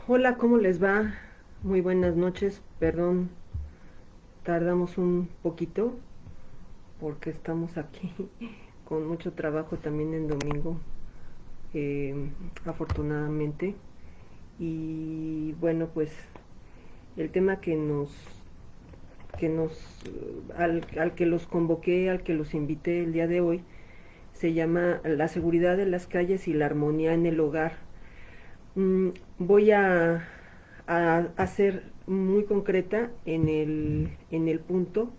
Hola, ¿cómo les va? Muy buenas noches. Perdón, tardamos un poquito porque estamos aquí con mucho trabajo también en domingo, eh, afortunadamente. Y bueno, pues el tema al que los convoqué, al que los invité el día de hoy, se llama La seguridad de las calles y la armonía en el hogar. Voy a ser muy concreta en el punto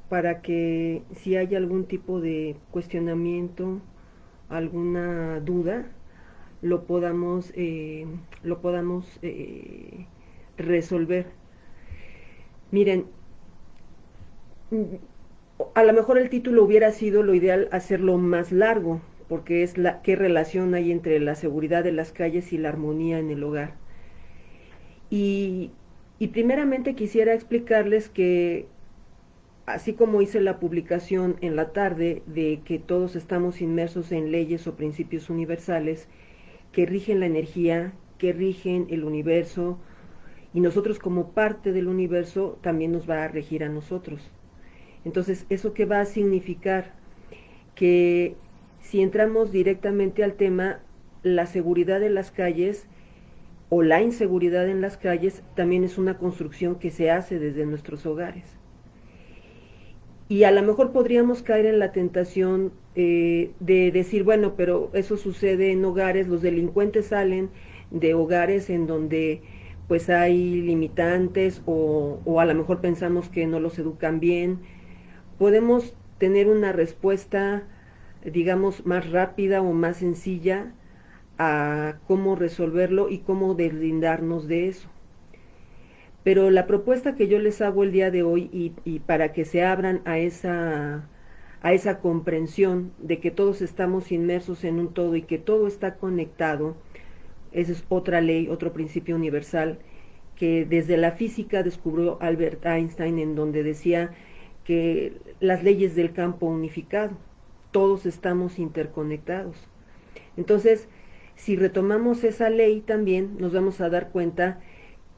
para que si hay algún tipo de cuestionamiento, alguna duda, lo podamos resolver. Miren, a lo mejor el título hubiera sido lo ideal hacerlo más largo, porque es qué relación hay entre la seguridad de las calles y la armonía en el hogar. Y, y primeramente quisiera explicarles que así como hice la publicación en la tarde de que todos estamos inmersos en leyes o principios universales que rigen la energía, que rigen el universo, y nosotros como parte del universo también nos va a regir a nosotros. Entonces, ¿eso qué va a significar? Que si entramos directamente al tema, la seguridad de las calles o la inseguridad en las calles también es una construcción que se hace desde nuestros hogares. Y a lo mejor podríamos caer en la tentación de decir, bueno, pero eso sucede en hogares, los delincuentes salen de hogares en donde pues hay limitantes o a lo mejor pensamos que no los educan bien. Podemos tener una respuesta, digamos, más rápida o más sencilla a cómo resolverlo y cómo deslindarnos de eso. Pero la propuesta que yo les hago el día de hoy y para que se abran a esa comprensión de que todos estamos inmersos en un todo y que todo está conectado, esa es otra ley, otro principio universal que desde la física descubrió Albert Einstein, en donde decía que las leyes del campo unificado, todos estamos interconectados. Entonces, si retomamos esa ley también nos vamos a dar cuenta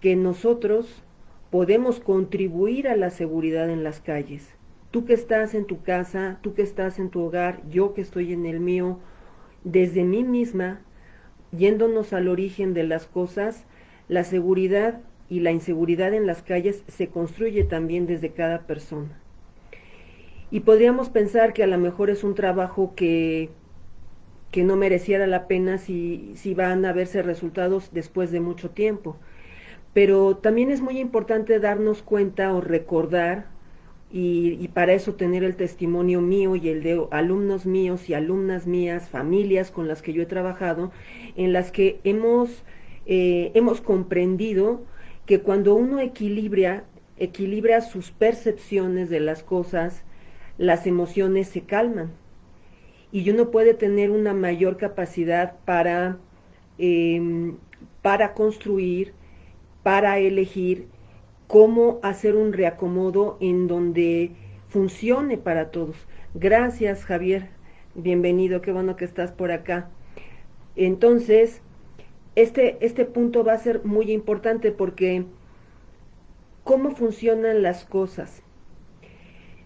que nosotros podemos contribuir a la seguridad en las calles. Tú que estás en tu casa, tú que estás en tu hogar, yo que estoy en el mío, desde mí misma, yéndonos al origen de las cosas, la seguridad y la inseguridad en las calles se construye también desde cada persona. Y podríamos pensar que a lo mejor es un trabajo que no mereciera la pena si van a verse resultados después de mucho tiempo. Pero también es muy importante darnos cuenta o recordar, y para eso tener el testimonio mío y el de alumnos míos y alumnas mías, familias con las que yo he trabajado, en las que hemos comprendido que cuando uno equilibra sus percepciones de las cosas, las emociones se calman y uno puede tener una mayor capacidad eh, para construir, para elegir cómo hacer un reacomodo en donde funcione para todos. Gracias, Javier. Bienvenido, qué bueno que estás por acá. Entonces, este punto va a ser muy importante porque ¿cómo funcionan las cosas?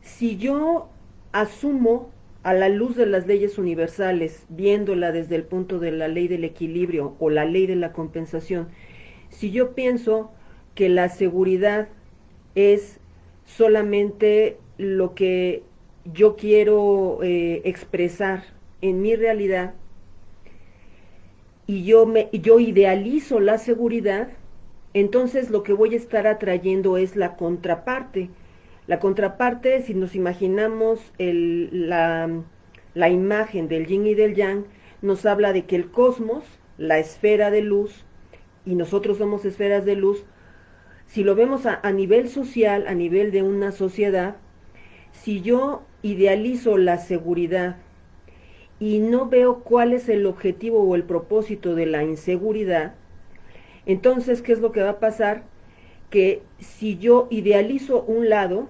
Si yo asumo a la luz de las leyes universales, viéndola desde el punto de la ley del equilibrio o la ley de la compensación, si yo pienso que la seguridad es solamente lo que yo quiero expresar en mi realidad y yo idealizo la seguridad, entonces lo que voy a estar atrayendo es la contraparte. La contraparte, si nos imaginamos la imagen del yin y del yang, nos habla de que el cosmos, la esfera de luz, y nosotros somos esferas de luz, si lo vemos a nivel social, a nivel de una sociedad, si yo idealizo la seguridad y no veo cuál es el objetivo o el propósito de la inseguridad, entonces, ¿qué es lo que va a pasar? Que si yo idealizo un lado,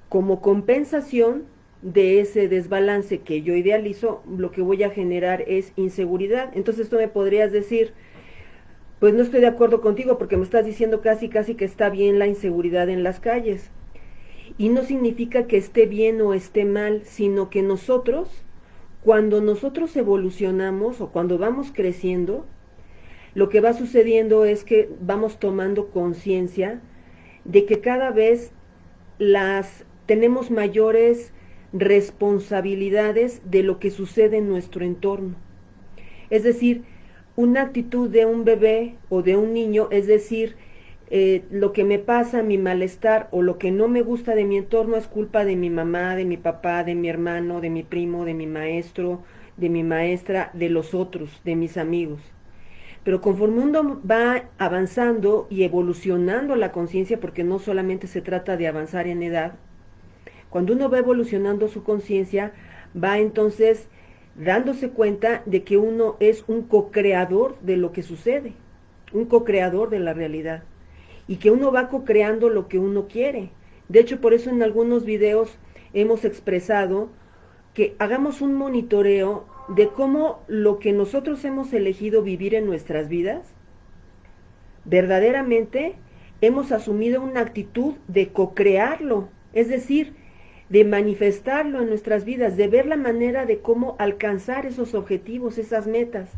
como compensación de ese desbalance que yo idealizo, lo que voy a generar es inseguridad. Entonces tú me podrías decir, Pues no estoy de acuerdo contigo porque me estás diciendo casi casi que está bien la inseguridad en las calles. Y no significa que esté bien o esté mal, sino que nosotros, cuando nosotros evolucionamos o cuando vamos creciendo, lo que va sucediendo es que vamos tomando conciencia de que cada vez las tenemos mayores responsabilidades de lo que sucede en nuestro entorno. Es decir, una actitud de un bebé o de un niño, es decir, lo que me pasa, mi malestar o lo que no me gusta de mi entorno es culpa de mi mamá, de mi papá, de mi hermano, de mi primo, de mi maestro, de mi maestra, de los otros, de mis amigos. Pero conforme uno va avanzando y evolucionando la conciencia, porque no solamente se trata de avanzar en edad, cuando uno va evolucionando su conciencia, va entonces dándose cuenta de que uno es un co-creador de lo que sucede, un co-creador de la realidad, y que uno va co-creando lo que uno quiere. De hecho, por eso en algunos videos hemos expresado que hagamos un monitoreo de cómo lo que nosotros hemos elegido vivir en nuestras vidas, verdaderamente hemos asumido una actitud de co-crearlo, es decir, de manifestarlo en nuestras vidas, de ver la manera de cómo alcanzar esos objetivos, esas metas.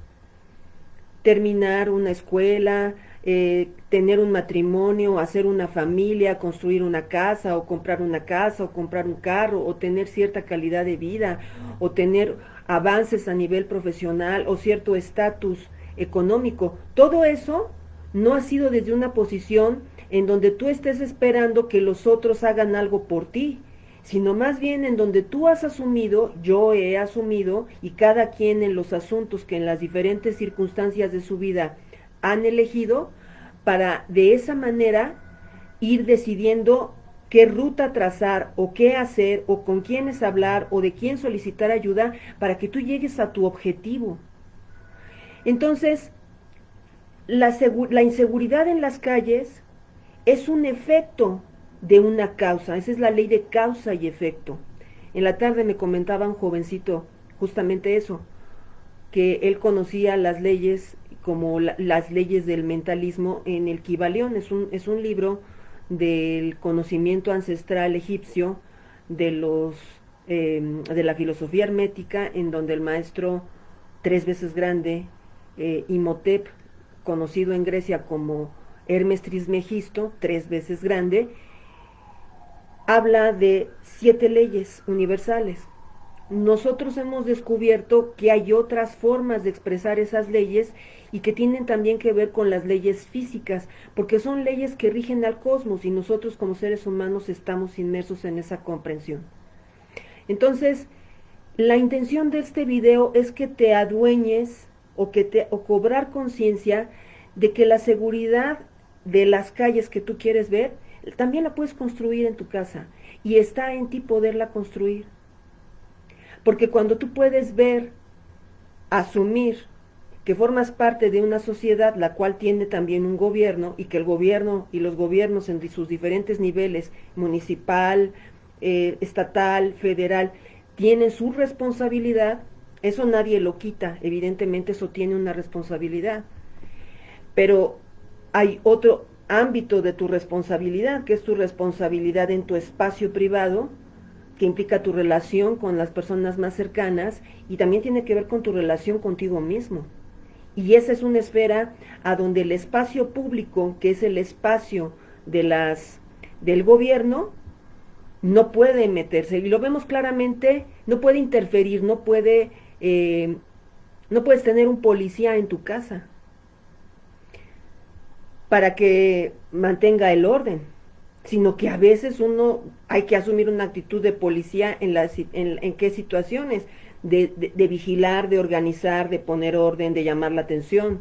Terminar una escuela, tener un matrimonio, hacer una familia, construir una casa o comprar un carro o tener cierta calidad de vida o tener avances a nivel profesional o cierto estatus económico. Todo eso no ha sido desde una posición en donde tú estés esperando que los otros hagan algo por ti, sino más bien en donde tú has asumido, yo he asumido, y cada quien en los asuntos que en las diferentes circunstancias de su vida han elegido, para de esa manera ir decidiendo qué ruta trazar o qué hacer o con quiénes hablar o de quién solicitar ayuda para que tú llegues a tu objetivo. Entonces, la inseguridad en las calles es un efecto de una causa, esa es la ley de causa y efecto. En la tarde me comentaba un jovencito justamente eso, que él conocía las leyes como las leyes del mentalismo en el Kybalión. Es un libro del conocimiento ancestral egipcio de la filosofía hermética, en donde el maestro tres veces grande, Imhotep, conocido en Grecia como Hermes Trismegisto, tres veces grande, habla de 7 leyes universales. Nosotros hemos descubierto que hay otras formas de expresar esas leyes y que tienen también que ver con las leyes físicas, porque son leyes que rigen al cosmos y nosotros como seres humanos estamos inmersos en esa comprensión. Entonces, la intención de este video es que te adueñes o cobrar conciencia de que la seguridad de las calles que tú quieres ver también la puedes construir en tu casa y está en ti poderla construir. Porque cuando tú puedes ver, asumir que formas parte de una sociedad la cual tiene también un gobierno y que el gobierno y los gobiernos en sus diferentes niveles, municipal, estatal, federal, tienen su responsabilidad, eso nadie lo quita, evidentemente eso tiene una responsabilidad. Pero hay otro ámbito de tu responsabilidad, que es tu responsabilidad en tu espacio privado, que implica tu relación con las personas más cercanas y también tiene que ver con tu relación contigo mismo. Y esa es una esfera a donde el espacio público, que es el espacio del gobierno, no puede meterse. Y lo vemos claramente, no puede interferir, no puedes tener un policía en tu casa para que mantenga el orden, sino que a veces hay que asumir una actitud de policía en qué situaciones, de vigilar, de organizar, de poner orden, de llamar la atención,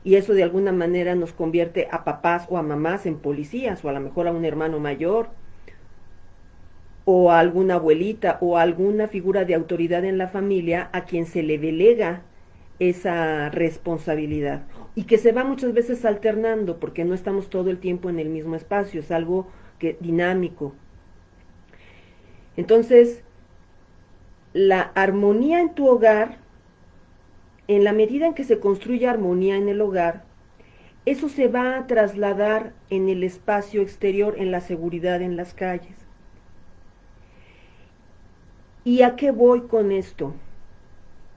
y eso de alguna manera nos convierte a papás o a mamás en policías, o a lo mejor a un hermano mayor, o a alguna abuelita, o a alguna figura de autoridad en la familia a quien se le delega esa responsabilidad y que se va muchas veces alternando porque no estamos todo el tiempo en el mismo espacio, es algo dinámico. Entonces, la armonía en tu hogar, en la medida en que se construye armonía en el hogar, eso se va a trasladar en el espacio exterior, en la seguridad en las calles. ¿Y a qué voy con esto?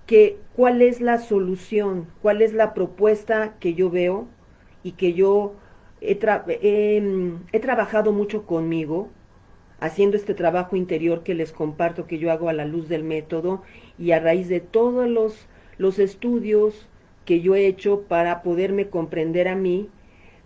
Que cuál es la solución, cuál es la propuesta que yo veo y que yo he trabajado mucho conmigo, haciendo este trabajo interior que les comparto, que yo hago a la luz del método y a raíz de todos los estudios que yo he hecho para poderme comprender a mí,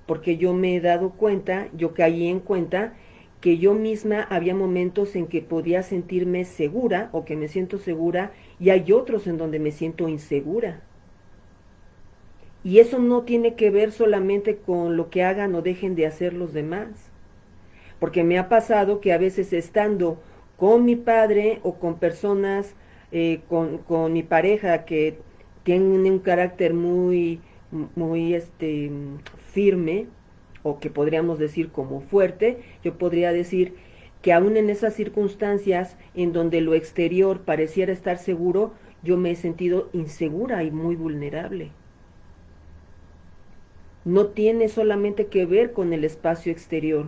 porque yo me he dado cuenta, yo caí en cuenta que yo misma había momentos en que podía sentirme segura o que me siento segura y hay otros en donde me siento insegura. Y eso no tiene que ver solamente con lo que hagan o dejen de hacer los demás. Porque me ha pasado que a veces estando con mi padre o con personas, con mi pareja que tienen un carácter muy firme, o que podríamos decir como fuerte, yo podría decir que aún en esas circunstancias en donde lo exterior pareciera estar seguro, yo me he sentido insegura y muy vulnerable. No tiene solamente que ver con el espacio exterior,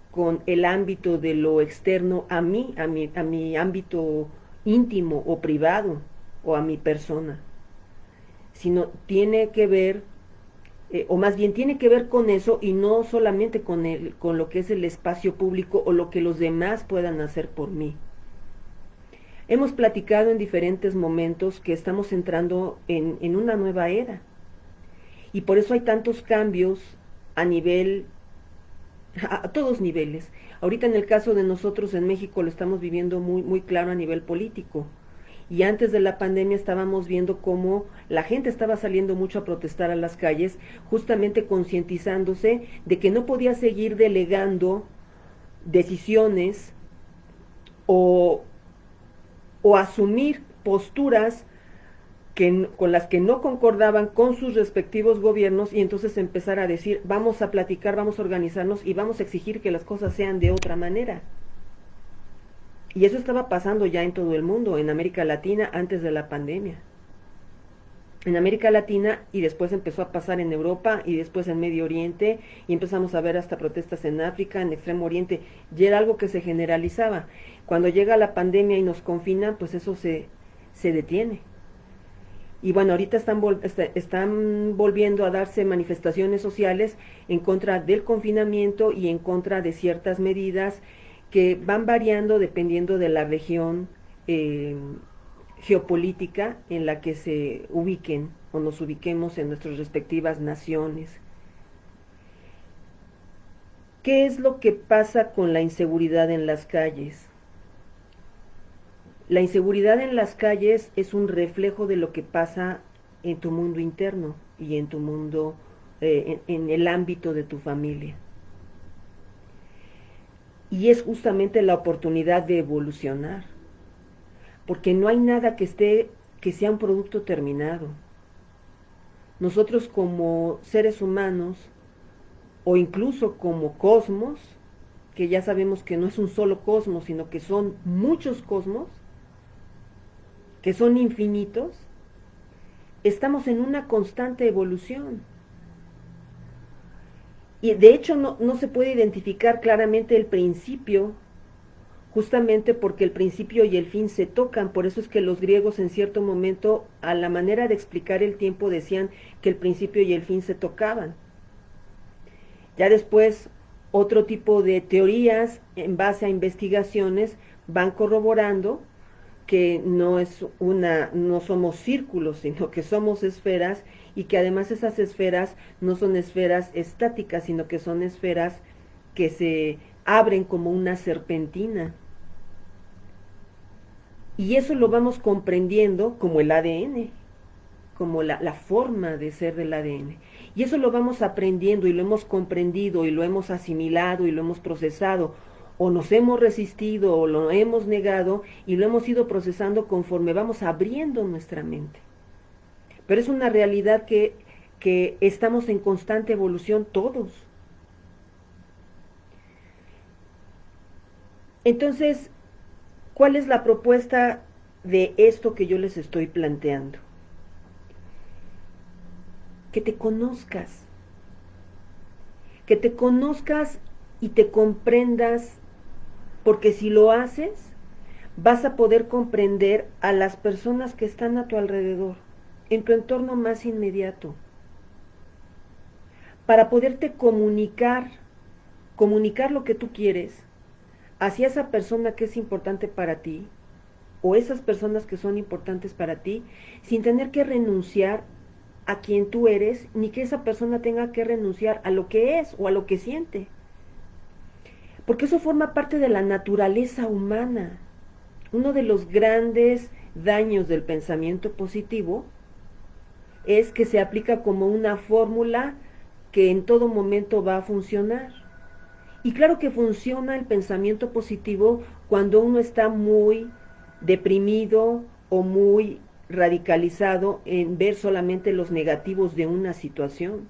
con el ámbito de lo externo a mi ámbito íntimo o privado o a mi persona, sino tiene que ver, o más bien tiene que ver con eso y no solamente con lo que es el espacio público o lo que los demás puedan hacer por mí. Hemos platicado en diferentes momentos que estamos entrando en una nueva era y por eso hay tantos cambios a nivel, a todos niveles. Ahorita en el caso de nosotros en México lo estamos viviendo muy claro a nivel político. Y antes de la pandemia estábamos viendo cómo la gente estaba saliendo mucho a protestar a las calles, justamente concientizándose de que no podía seguir delegando decisiones o, o asumir posturas con las que no concordaban con sus respectivos gobiernos y entonces empezar a decir, vamos a platicar, vamos a organizarnos y vamos a exigir que las cosas sean de otra manera. Y eso estaba pasando ya en todo el mundo, en América Latina antes de la pandemia. En América Latina y después empezó a pasar en Europa y después en Medio Oriente y empezamos a ver hasta protestas en África, en Extremo Oriente, y era algo que se generalizaba. Cuando llega la pandemia y nos confinan, pues eso se detiene. Y bueno, ahorita están volviendo a darse manifestaciones sociales en contra del confinamiento y en contra de ciertas medidas que van variando dependiendo de la región geopolítica en la que se ubiquen o nos ubiquemos en nuestras respectivas naciones. ¿Qué es lo que pasa con la inseguridad en las calles? La inseguridad en las calles es un reflejo de lo que pasa en tu mundo interno y en tu mundo, en el ámbito de tu familia. Y es justamente la oportunidad de evolucionar, porque no hay nada que sea un producto terminado. Nosotros como seres humanos, o incluso como cosmos, que ya sabemos que no es un solo cosmos, sino que son muchos cosmos, que son infinitos, estamos en una constante evolución. Y de hecho no se puede identificar claramente el principio, justamente porque el principio y el fin se tocan. Por eso es que los griegos en cierto momento, a la manera de explicar el tiempo, decían que el principio y el fin se tocaban. Ya después, otro tipo de teorías en base a investigaciones van corroborando que no somos círculos, sino que somos esferas y que además esas esferas no son esferas estáticas, sino que son esferas que se abren como una serpentina. Y eso lo vamos comprendiendo como el ADN, como la forma de ser del ADN. Y eso lo vamos aprendiendo y lo hemos comprendido y lo hemos asimilado y lo hemos procesado, o nos hemos resistido o lo hemos negado y lo hemos ido procesando conforme vamos abriendo nuestra mente. Pero es una realidad que estamos en constante evolución todos. Entonces, ¿cuál es la propuesta de esto que yo les estoy planteando? Que te conozcas, que te conozcas y te comprendas, porque si lo haces, vas a poder comprender a las personas que están a tu alrededor, en tu entorno más inmediato, para poderte comunicar lo que tú quieres hacia esa persona que es importante para ti, o esas personas que son importantes para ti, sin tener que renunciar a quien tú eres, ni que esa persona tenga que renunciar a lo que es o a lo que siente. Porque eso forma parte de la naturaleza humana. Uno de los grandes daños del pensamiento positivo es que se aplica como una fórmula que en todo momento va a funcionar. Y claro que funciona el pensamiento positivo cuando uno está muy deprimido o muy radicalizado en ver solamente los negativos de una situación.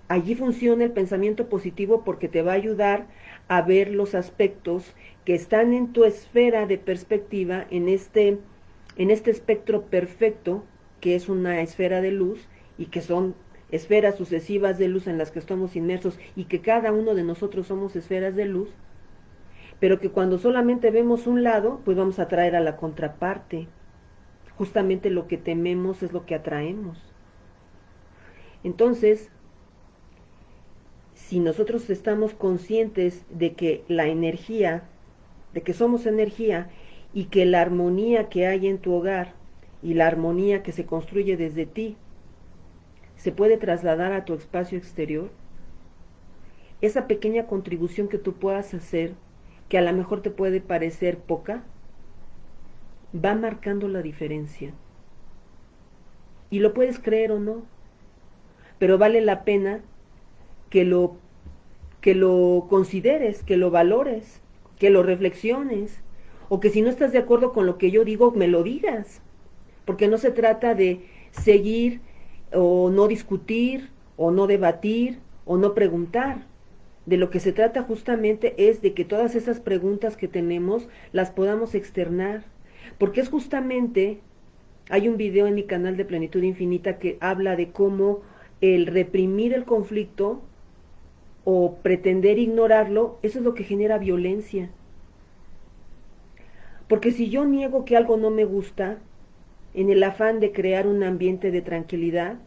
Allí funciona el pensamiento positivo porque te va a ayudar a ver los aspectos que están en tu esfera de perspectiva, en este espectro perfecto, que es una esfera de luz, y que son esferas sucesivas de luz en las que estamos inmersos, y que cada uno de nosotros somos esferas de luz, pero que cuando solamente vemos un lado, pues vamos a atraer a la contraparte. Justamente lo que tememos es lo que atraemos. Entonces, si nosotros estamos conscientes de que la energía, de que somos energía, y que la armonía que hay en tu hogar y la armonía que se construye desde ti se puede trasladar a tu espacio exterior, esa pequeña contribución que tú puedas hacer, que a lo mejor te puede parecer poca, va marcando la diferencia. Y lo puedes creer o no, pero vale la pena que lo consideres, que lo valores, que lo reflexiones, o que si no estás de acuerdo con lo que yo digo, me lo digas, porque no se trata de seguir o no discutir, o no debatir, o no preguntar. De lo que se trata justamente es de que todas esas preguntas que tenemos las podamos externar, porque es justamente, hay un video en mi canal de Plenitud Infinita que habla de cómo el reprimir el conflicto o pretender ignorarlo, eso es lo que genera violencia. Porque si yo niego que algo no me gusta, en el afán de crear un ambiente de tranquilidad,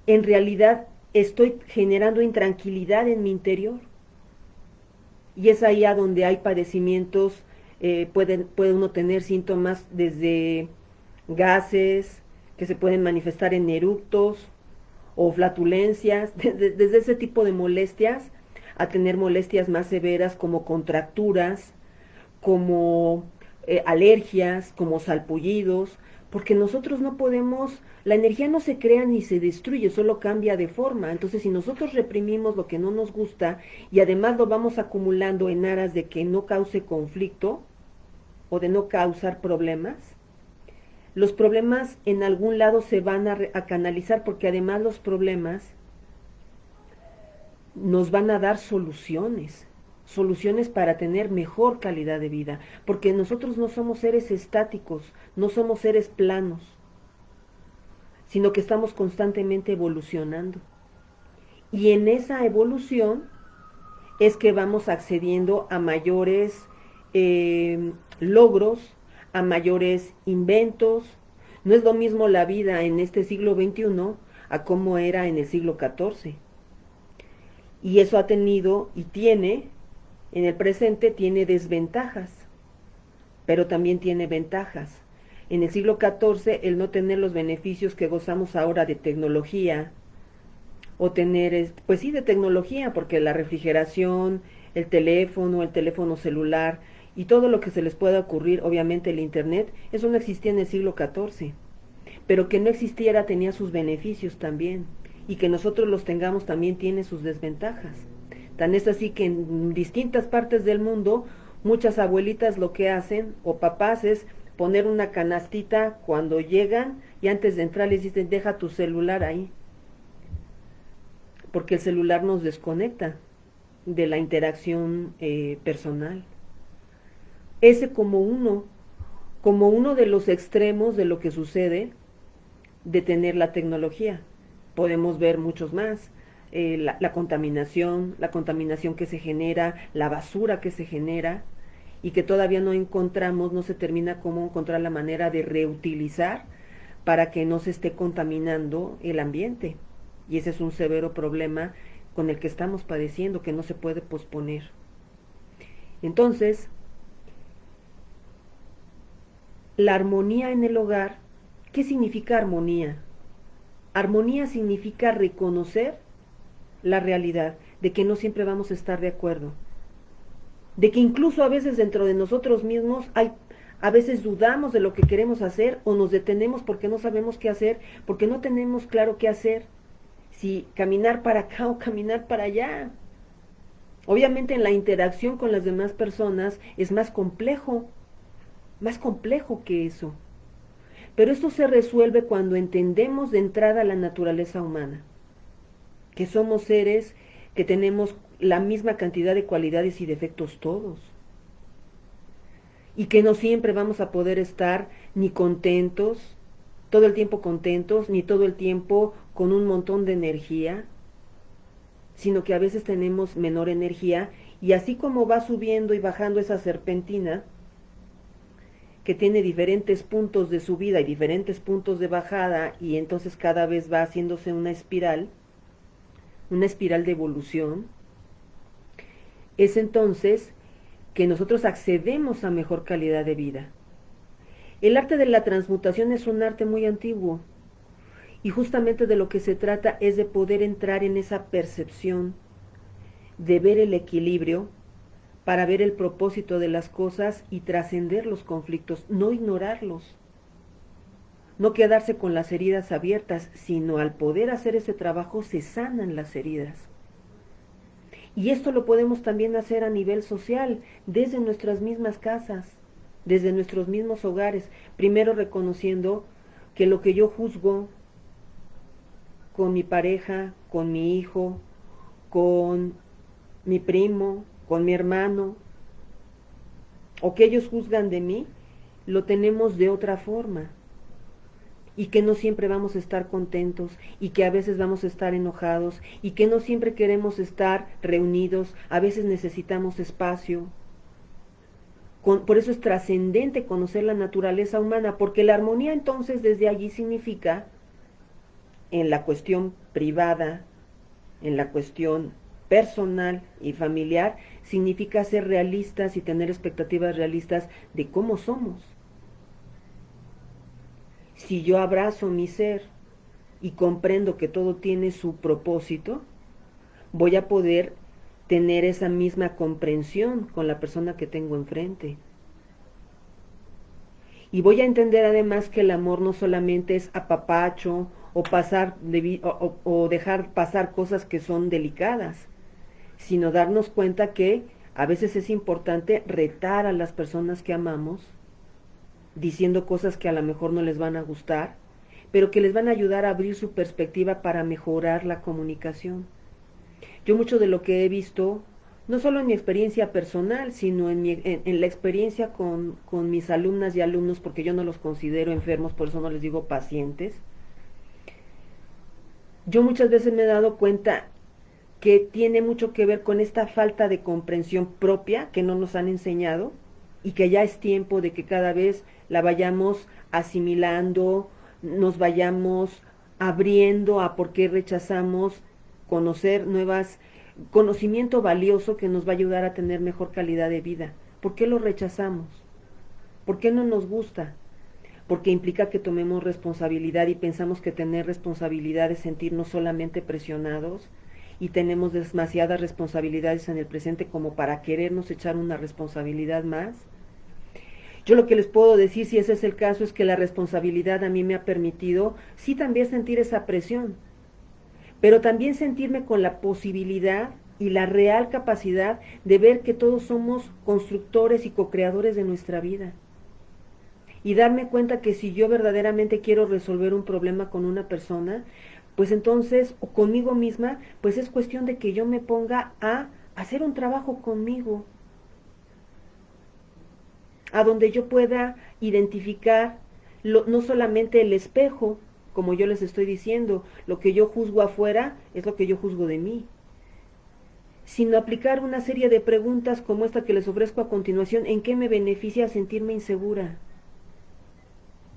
en realidad estoy generando intranquilidad en mi interior. Y es ahí a donde hay padecimientos, puede uno tener síntomas desde gases, que se pueden manifestar en eructos, o flatulencias, desde ese tipo de molestias, a tener molestias más severas como contracturas, como alergias, como salpullidos, porque nosotros no podemos, la energía no se crea ni se destruye, solo cambia de forma. Entonces, si nosotros reprimimos lo que no nos gusta y además lo vamos acumulando en aras de que no cause conflicto o de no causar problemas, los problemas en algún lado se van a canalizar, porque además los problemas nos van a dar soluciones para tener mejor calidad de vida, porque nosotros no somos seres estáticos, no somos seres planos, sino que estamos constantemente evolucionando. Y en esa evolución es que vamos accediendo a mayores logros, a mayores inventos. No es lo mismo la vida en este siglo XXI a cómo era en el siglo XIV. Y eso ha tenido y tiene, en el presente tiene desventajas, pero también tiene ventajas. En el siglo XIV, el no tener los beneficios que gozamos ahora de tecnología, o tener, pues sí, de tecnología, porque la refrigeración, el teléfono celular, y todo lo que se les pueda ocurrir, obviamente el internet, eso no existía en el siglo XIV. Pero que no existiera tenía sus beneficios también, y que nosotros los tengamos también tiene sus desventajas. Tan es así que en distintas partes del mundo, muchas abuelitas lo que hacen, o papás, es poner una canastita cuando llegan, y antes de entrar les dicen, deja tu celular ahí, porque el celular nos desconecta de la interacción personal. Ese como uno de los extremos de lo que sucede de tener la tecnología. Podemos ver muchos más. la contaminación que se genera, la basura que se genera, y que todavía no encontramos, no se termina cómo encontrar la manera de reutilizar para que no se esté contaminando el ambiente. Y ese es un severo problema con el que estamos padeciendo, que no se puede posponer. Entonces, la armonía en el hogar, ¿qué significa armonía? Armonía significa reconocer la realidad de que no siempre vamos a estar de acuerdo, de que incluso a veces dentro de nosotros mismos a veces dudamos de lo que queremos hacer o nos detenemos porque no sabemos qué hacer, porque no tenemos claro qué hacer, si caminar para acá o caminar para allá. Obviamente en la interacción con las demás personas es más complejo que eso. Pero esto se resuelve cuando entendemos de entrada la naturaleza humana, que somos seres que tenemos la misma cantidad de cualidades y defectos todos, y que no siempre vamos a poder estar ni contentos, todo el tiempo contentos, ni todo el tiempo con un montón de energía, sino que a veces tenemos menor energía, y así como va subiendo y bajando esa serpentina, que tiene diferentes puntos de subida y diferentes puntos de bajada, y entonces cada vez va haciéndose una espiral de evolución, es entonces que nosotros accedemos a mejor calidad de vida. El arte de la transmutación es un arte muy antiguo, y justamente de lo que se trata es de poder entrar en esa percepción, de ver el equilibrio, para ver el propósito de las cosas y trascender los conflictos, no ignorarlos, no quedarse con las heridas abiertas, sino al poder hacer ese trabajo se sanan las heridas. Y esto lo podemos también hacer a nivel social, desde nuestras mismas casas, desde nuestros mismos hogares, primero reconociendo que lo que yo juzgo con mi pareja, con mi hijo, con mi primo, con mi hermano, o que ellos juzgan de mí, lo tenemos de otra forma, y que no siempre vamos a estar contentos, y que a veces vamos a estar enojados, y que no siempre queremos estar reunidos, a veces necesitamos espacio. Por eso es trascendente conocer la naturaleza humana, porque la armonía entonces desde allí significa, en la cuestión privada, en la cuestión personal y familiar, significa ser realistas y tener expectativas realistas de cómo somos. Si yo abrazo mi ser y comprendo que todo tiene su propósito, voy a poder tener esa misma comprensión con la persona que tengo enfrente. Y voy a entender además que el amor no solamente es apapacho o dejar pasar cosas que son delicadas, sino darnos cuenta que a veces es importante retar a las personas que amamos, diciendo cosas que a lo mejor no les van a gustar, pero que les van a ayudar a abrir su perspectiva para mejorar la comunicación. Yo mucho de lo que he visto, no solo en mi experiencia personal, sino en la experiencia con mis alumnas y alumnos, porque yo no los considero enfermos, por eso no les digo pacientes, yo muchas veces me he dado cuenta que tiene mucho que ver con esta falta de comprensión propia que no nos han enseñado, y que ya es tiempo de que cada vez la vayamos asimilando, nos vayamos abriendo a por qué rechazamos conocer conocimiento valioso que nos va a ayudar a tener mejor calidad de vida. ¿Por qué lo rechazamos? ¿Por qué no nos gusta? Porque implica que tomemos responsabilidad, y pensamos que tener responsabilidad es sentirnos solamente presionados, y tenemos demasiadas responsabilidades en el presente como para querernos echar una responsabilidad más. Yo lo que les puedo decir, si ese es el caso, es que la responsabilidad a mí me ha permitido sí también sentir esa presión, pero también sentirme con la posibilidad y la real capacidad de ver que todos somos constructores y co-creadores de nuestra vida. Y darme cuenta que si yo verdaderamente quiero resolver un problema con una persona, pues entonces, o conmigo misma, pues es cuestión de que yo me ponga a hacer un trabajo conmigo, a donde yo pueda identificar no solamente el espejo, como yo les estoy diciendo, lo que yo juzgo afuera es lo que yo juzgo de mí. Sino aplicar una serie de preguntas como esta que les ofrezco a continuación, ¿en qué me beneficia sentirme insegura?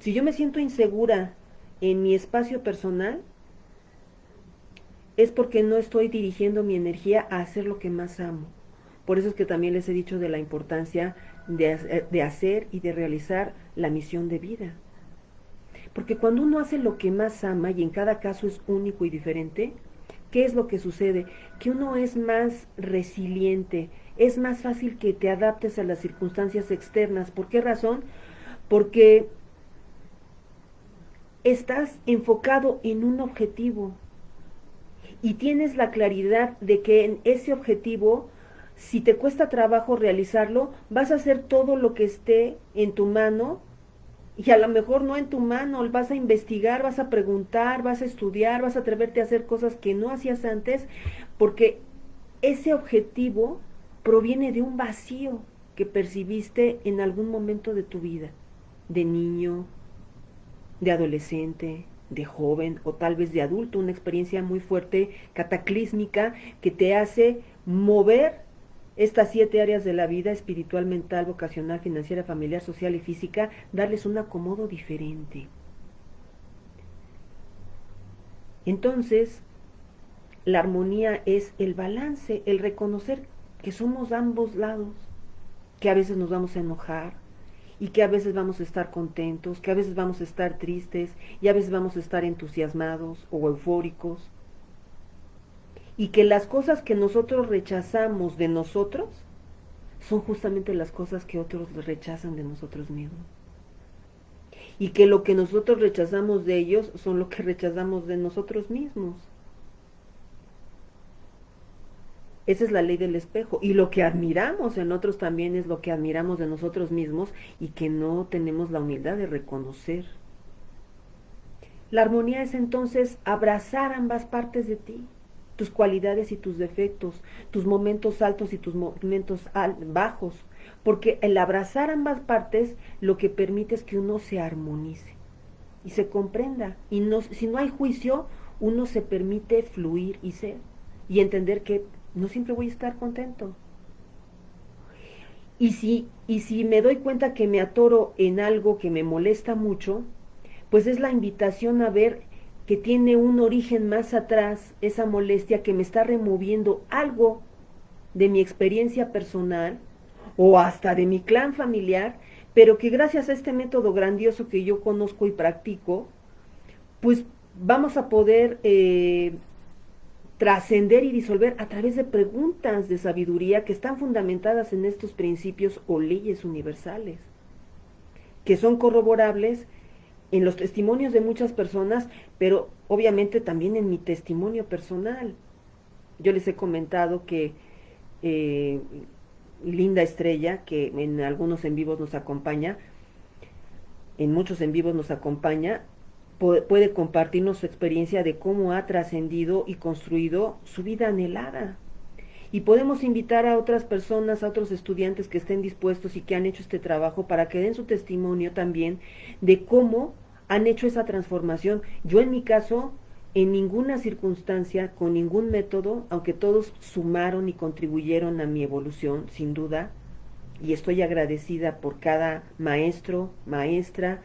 Si yo me siento insegura en mi espacio personal, es porque no estoy dirigiendo mi energía a hacer lo que más amo. Por eso es que también les he dicho de la importancia de hacer y de realizar la misión de vida. Porque cuando uno hace lo que más ama, y en cada caso es único y diferente, ¿qué es lo que sucede? Que uno es más resiliente, es más fácil que te adaptes a las circunstancias externas. ¿Por qué razón? Porque estás enfocado en un objetivo y tienes la claridad de que en ese objetivo, si te cuesta trabajo realizarlo, vas a hacer todo lo que esté en tu mano, y a lo mejor no en tu mano, vas a investigar, vas a preguntar, vas a estudiar, vas a atreverte a hacer cosas que no hacías antes, porque ese objetivo proviene de un vacío que percibiste en algún momento de tu vida, de niño, de adolescente, de joven o tal vez de adulto, una experiencia muy fuerte, cataclísmica, que te hace mover estas 7 áreas de la vida: espiritual, mental, vocacional, financiera, familiar, social y física, darles un acomodo diferente. Entonces, la armonía es el balance, el reconocer que somos ambos lados, que a veces nos vamos a enojar y que a veces vamos a estar contentos, que a veces vamos a estar tristes y a veces vamos a estar entusiasmados o eufóricos, y que las cosas que nosotros rechazamos de nosotros son justamente las cosas que otros rechazan de nosotros mismos, y que lo que nosotros rechazamos de ellos son lo que rechazamos de nosotros mismos. Esa es la ley del espejo, y lo que admiramos en otros también es lo que admiramos de nosotros mismos y que no tenemos la humildad de reconocer. La armonía es entonces abrazar ambas partes de ti, tus cualidades y tus defectos, tus momentos altos y tus momentos bajos, porque el abrazar ambas partes lo que permite es que uno se armonice y se comprenda, y no, si no hay juicio, uno se permite fluir y ser, y entender que no siempre voy a estar contento. Y si me doy cuenta que me atoro en algo que me molesta mucho, pues es la invitación a ver que tiene un origen más atrás, esa molestia que me está removiendo algo de mi experiencia personal o hasta de mi clan familiar, pero que gracias a este método grandioso que yo conozco y practico, pues vamos a poder trascender y disolver a través de preguntas de sabiduría que están fundamentadas en estos principios o leyes universales, que son corroborables en los testimonios de muchas personas, pero obviamente también en mi testimonio personal. Yo les he comentado que Linda Estrella, que en algunos en vivos nos acompaña, en muchos en vivos nos acompaña, puede compartirnos su experiencia de cómo ha trascendido y construido su vida anhelada. Y podemos invitar a otras personas, a otros estudiantes que estén dispuestos y que han hecho este trabajo para que den su testimonio también de cómo han hecho esa transformación. Yo en mi caso, en ninguna circunstancia, con ningún método, aunque todos sumaron y contribuyeron a mi evolución, sin duda, y estoy agradecida por cada maestro, maestra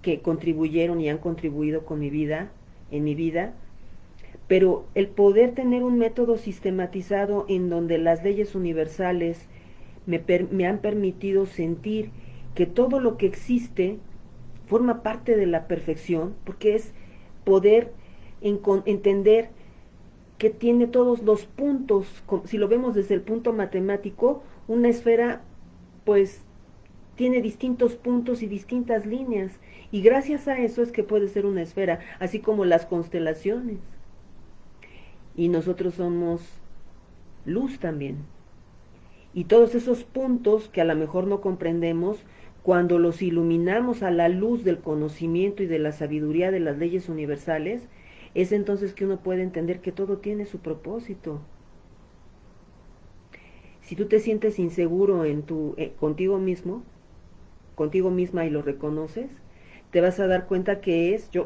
que contribuyeron y han contribuido con mi vida, en mi vida, pero el poder tener un método sistematizado en donde las leyes universales me han permitido sentir que todo lo que existe forma parte de la perfección, porque es poder entender que tiene todos los puntos, si lo vemos desde el punto matemático, una esfera pues tiene distintos puntos y distintas líneas, y gracias a eso es que puede ser una esfera, así como las constelaciones. Y nosotros somos luz también. Y todos esos puntos que a lo mejor no comprendemos, cuando los iluminamos a la luz del conocimiento y de la sabiduría de las leyes universales, es entonces que uno puede entender que todo tiene su propósito. Si tú te sientes inseguro contigo mismo, contigo misma, y lo reconoces, te vas a dar cuenta que es, yo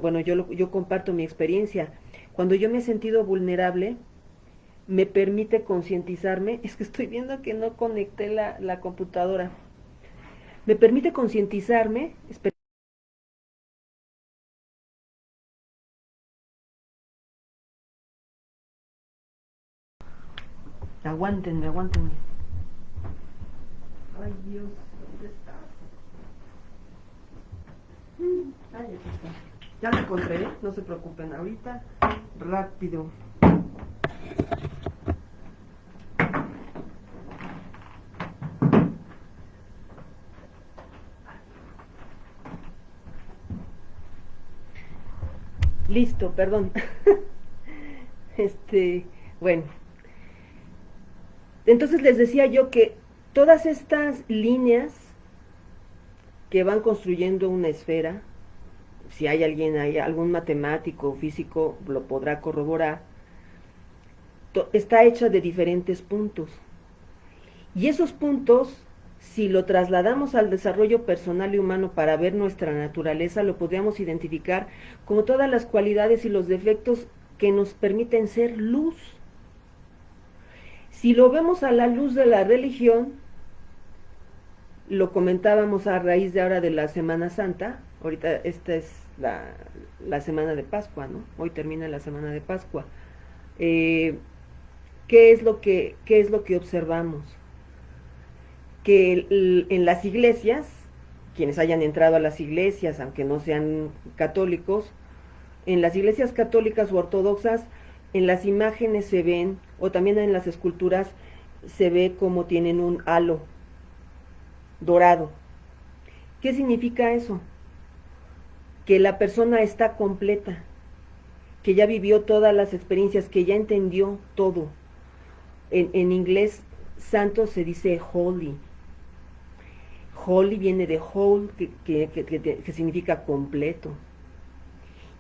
comparto mi experiencia. Cuando yo me he sentido vulnerable, me permite concientizarme, es que estoy viendo que no conecté la computadora, me permite concientizarme, aguántenme, aguántenme. Ay Dios, ¿dónde está? Ay, aquí está. Ya lo encontré, ¿eh? No se preocupen, ahorita rápido. Listo, perdón. este, bueno. Entonces les decía yo que todas estas líneas que van construyendo una esfera, si hay alguien ahí, algún matemático o físico lo podrá corroborar, está hecha de diferentes puntos. Y esos puntos, si lo trasladamos al desarrollo personal y humano para ver nuestra naturaleza, lo podríamos identificar como todas las cualidades y los defectos que nos permiten ser luz. Si lo vemos a la luz de la religión, lo comentábamos a raíz de ahora de la Semana Santa, ahorita esta es la semana de Pascua, ¿no? Hoy termina la semana de Pascua. ¿Qué es lo que observamos? Que en las iglesias, quienes hayan entrado a las iglesias, aunque no sean católicos, en las iglesias católicas o ortodoxas, en las imágenes se ven, o también en las esculturas, se ve como tienen un halo dorado. ¿Qué significa eso? Que la persona está completa, que ya vivió todas las experiencias, que ya entendió todo. En inglés, santo se dice holy. Holy viene de whole, que significa completo.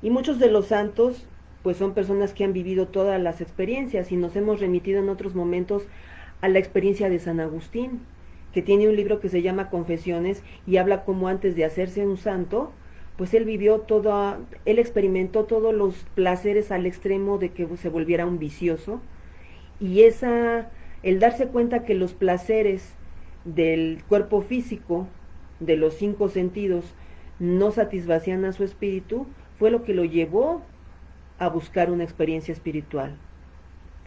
Y muchos de los santos, pues son personas que han vivido todas las experiencias y nos hemos remitido en otros momentos a la experiencia de San Agustín, que tiene un libro que se llama Confesiones y habla como antes de hacerse un santo, pues él vivió todo, él experimentó todos los placeres al extremo de que se volviera un vicioso, y el darse cuenta que los placeres del cuerpo físico, de los 5 sentidos, no satisfacían a su espíritu, fue lo que lo llevó a buscar una experiencia espiritual.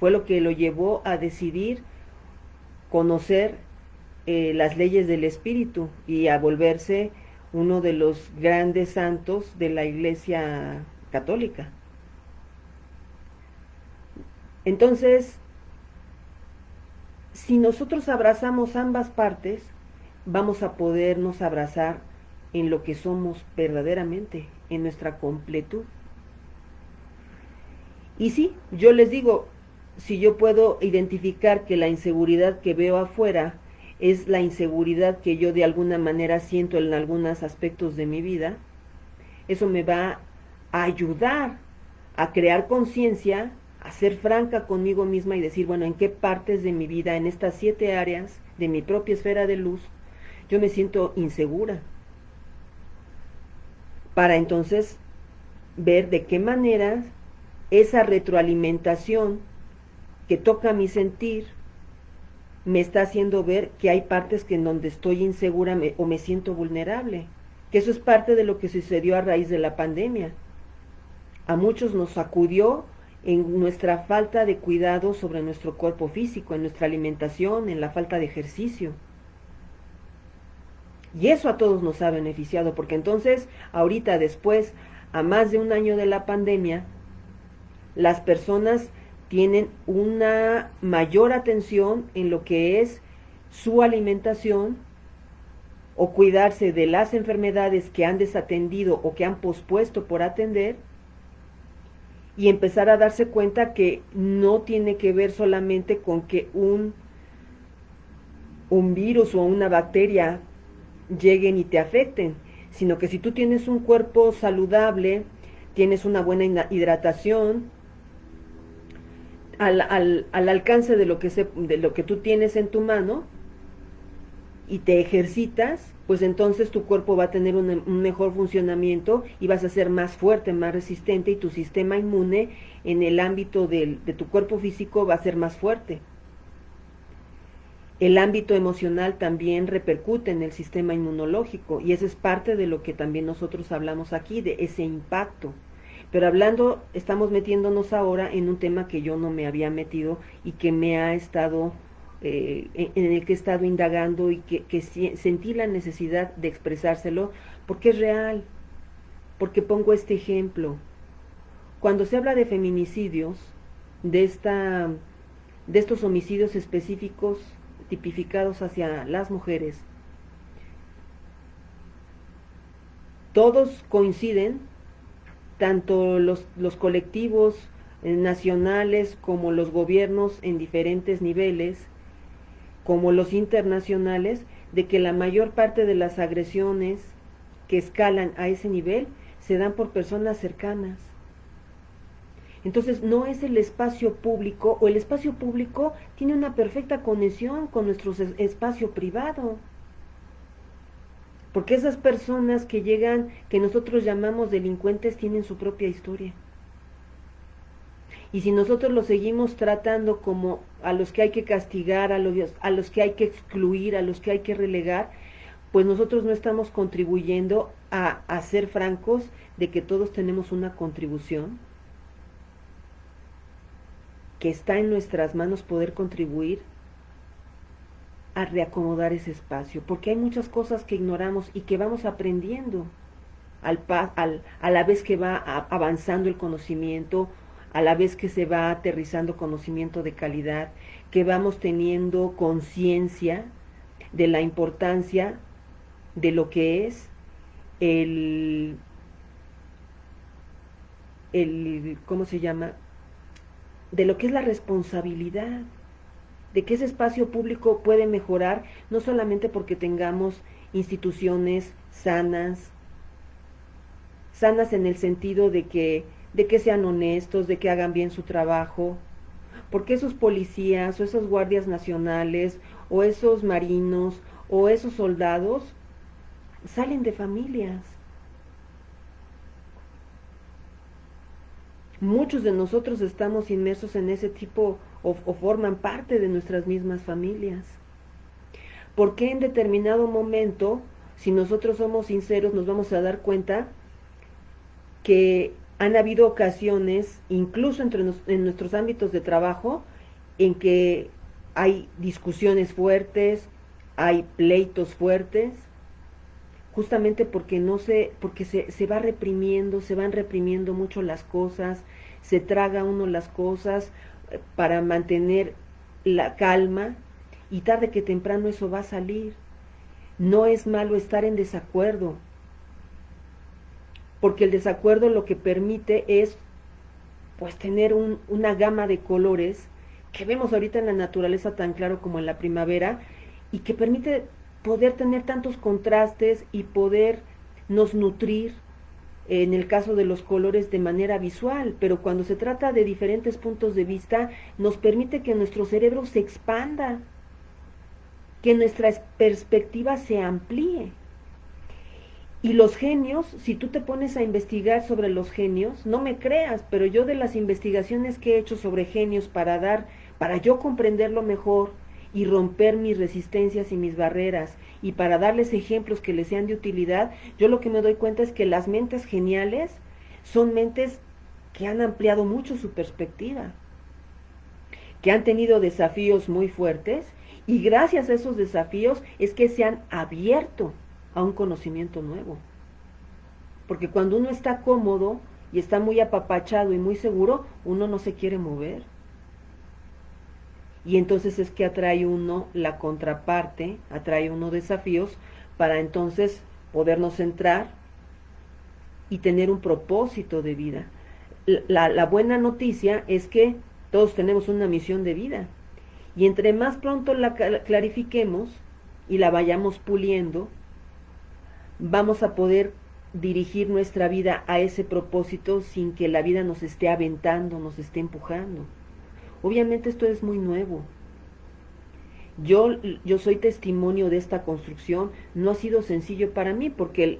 Fue lo que lo llevó a decidir conocer las leyes del espíritu y a volverse uno de los grandes santos de la Iglesia católica. Entonces, si nosotros abrazamos ambas partes, vamos a podernos abrazar en lo que somos verdaderamente, en nuestra completud. Y sí, yo les digo, si yo puedo identificar que la inseguridad que veo afuera es la inseguridad que yo de alguna manera siento en algunos aspectos de mi vida, eso me va a ayudar a crear conciencia, a ser franca conmigo misma y decir, bueno, en qué partes de mi vida, en estas 7 áreas de mi propia esfera de luz, yo me siento insegura. Para entonces ver de qué manera esa retroalimentación que toca mi sentir me está haciendo ver que hay partes que en donde estoy insegura o me siento vulnerable, que eso es parte de lo que sucedió a raíz de la pandemia. A muchos nos sacudió en nuestra falta de cuidado sobre nuestro cuerpo físico, en nuestra alimentación, en la falta de ejercicio. Y eso a todos nos ha beneficiado, porque entonces, ahorita después, a más de un año de la pandemia, las personas tienen una mayor atención en lo que es su alimentación o cuidarse de las enfermedades que han desatendido o que han pospuesto por atender, y empezar a darse cuenta que no tiene que ver solamente con que un virus o una bacteria lleguen y te afecten, sino que si tú tienes un cuerpo saludable, tienes una buena hidratación, al alcance de lo que tú tienes en tu mano, y te ejercitas, pues entonces tu cuerpo va a tener un mejor funcionamiento y vas a ser más fuerte, más resistente, y tu sistema inmune en el ámbito de tu cuerpo físico va a ser más fuerte. El ámbito emocional también repercute en el sistema inmunológico, y eso es parte de lo que también nosotros hablamos aquí, de ese impacto. Pero hablando, estamos metiéndonos ahora en un tema que yo no me había metido y que me ha estado, en el que he estado indagando, y que sentí la necesidad de expresárselo porque es real, porque pongo este ejemplo. Cuando se habla de feminicidios, de de estos homicidios específicos tipificados hacia las mujeres, todos coinciden, tanto los colectivos nacionales como los gobiernos en diferentes niveles, como los internacionales, de que la mayor parte de las agresiones que escalan a ese nivel se dan por personas cercanas. Entonces no es el espacio público, o el espacio público tiene una perfecta conexión con nuestro espacio privado. Porque esas personas que llegan, que nosotros llamamos delincuentes, tienen su propia historia. Y si nosotros los seguimos tratando como a los que hay que castigar, a los que hay que excluir, a los que hay que relegar, pues nosotros no estamos contribuyendo a ser francos de que todos tenemos una contribución, que está en nuestras manos poder contribuir a reacomodar ese espacio, porque hay muchas cosas que ignoramos y que vamos aprendiendo a la vez que va avanzando el conocimiento, a la vez que se va aterrizando conocimiento de calidad, que vamos teniendo conciencia de la importancia de lo que es ¿cómo se llama? De lo que es la responsabilidad, de que ese espacio público puede mejorar, no solamente porque tengamos instituciones sanas en el sentido de que sean honestos, de que hagan bien su trabajo, porque esos policías o esos guardias nacionales o esos marinos o esos soldados salen de familias. Muchos de nosotros estamos inmersos en ese tipo o forman parte de nuestras mismas familias. ¿Por qué en determinado momento, si nosotros somos sinceros, nos vamos a dar cuenta que han habido ocasiones, incluso en nuestros ámbitos de trabajo, en que hay discusiones fuertes, hay pleitos fuertes, justamente porque se va reprimiendo, se van reprimiendo mucho las cosas, se traga uno las cosas para mantener la calma, y tarde que temprano eso va a salir. No es malo estar en desacuerdo, porque el desacuerdo lo que permite es pues tener una gama de colores que vemos ahorita en la naturaleza tan claro como en la primavera, y que permite poder tener tantos contrastes y podernos nutrir en el caso de los colores de manera visual, pero cuando se trata de diferentes puntos de vista, nos permite que nuestro cerebro se expanda, que nuestra perspectiva se amplíe. Y los genios, si tú te pones a investigar sobre los genios, no me creas, pero yo, de las investigaciones que he hecho sobre genios para yo comprenderlo mejor y romper mis resistencias y mis barreras, y para darles ejemplos que les sean de utilidad, yo lo que me doy cuenta es que las mentes geniales son mentes que han ampliado mucho su perspectiva, que han tenido desafíos muy fuertes, y gracias a esos desafíos es que se han abierto a un conocimiento nuevo. Porque cuando uno está cómodo y está muy apapachado y muy seguro, uno no se quiere mover. Y entonces es que atrae uno la contraparte, atrae uno desafíos para entonces podernos centrar y tener un propósito de vida. La buena noticia es que todos tenemos una misión de vida, y entre más pronto la clarifiquemos y la vayamos puliendo, vamos a poder dirigir nuestra vida a ese propósito sin que la vida nos esté aventando, nos esté empujando. Obviamente esto es muy nuevo. Yo soy testimonio de esta construcción. No ha sido sencillo para mí porque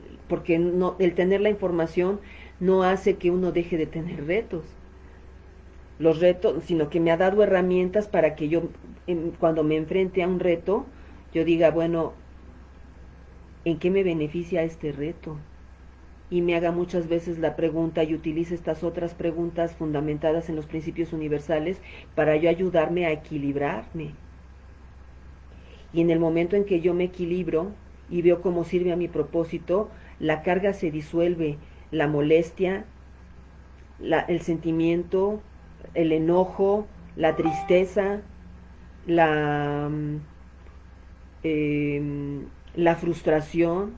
no, el tener la información no hace que uno deje de tener retos. Los retos, sino que me ha dado herramientas para que yo, cuando me enfrente a un reto, yo diga, bueno, ¿en qué me beneficia este reto? Y me haga muchas veces la pregunta y utilice estas otras preguntas fundamentadas en los principios universales para yo ayudarme a equilibrarme. Y en el momento en que yo me equilibro y veo cómo sirve a mi propósito, la carga se disuelve, la molestia, el sentimiento, el enojo, la tristeza, la, la frustración,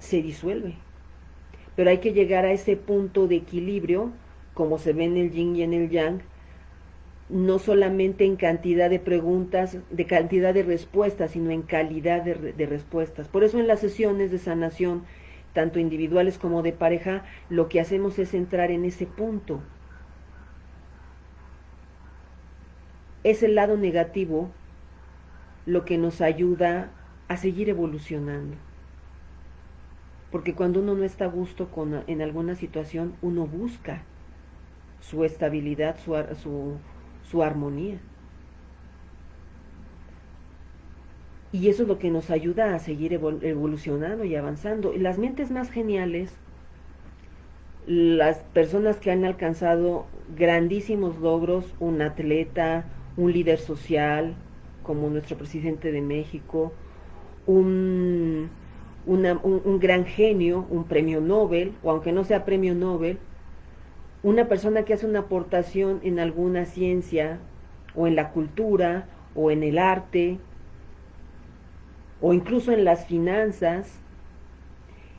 se disuelve. Pero hay que llegar a ese punto de equilibrio, como se ve en el yin y en el yang, no solamente en cantidad de preguntas, de cantidad de respuestas, sino en calidad de respuestas. Por eso en las sesiones de sanación, tanto individuales como de pareja, lo que hacemos es entrar en ese punto. Es el lado negativo lo que nos ayuda a seguir evolucionando. Porque cuando uno no está a gusto en alguna situación, uno busca su estabilidad, su armonía. Y eso es lo que nos ayuda a seguir evolucionando y avanzando. Y las mentes más geniales, las personas que han alcanzado grandísimos logros, un atleta, un líder social, como nuestro presidente de México, un gran genio, un premio Nobel, o aunque no sea premio Nobel, una persona que hace una aportación en alguna ciencia, o en la cultura, o en el arte, o incluso en las finanzas.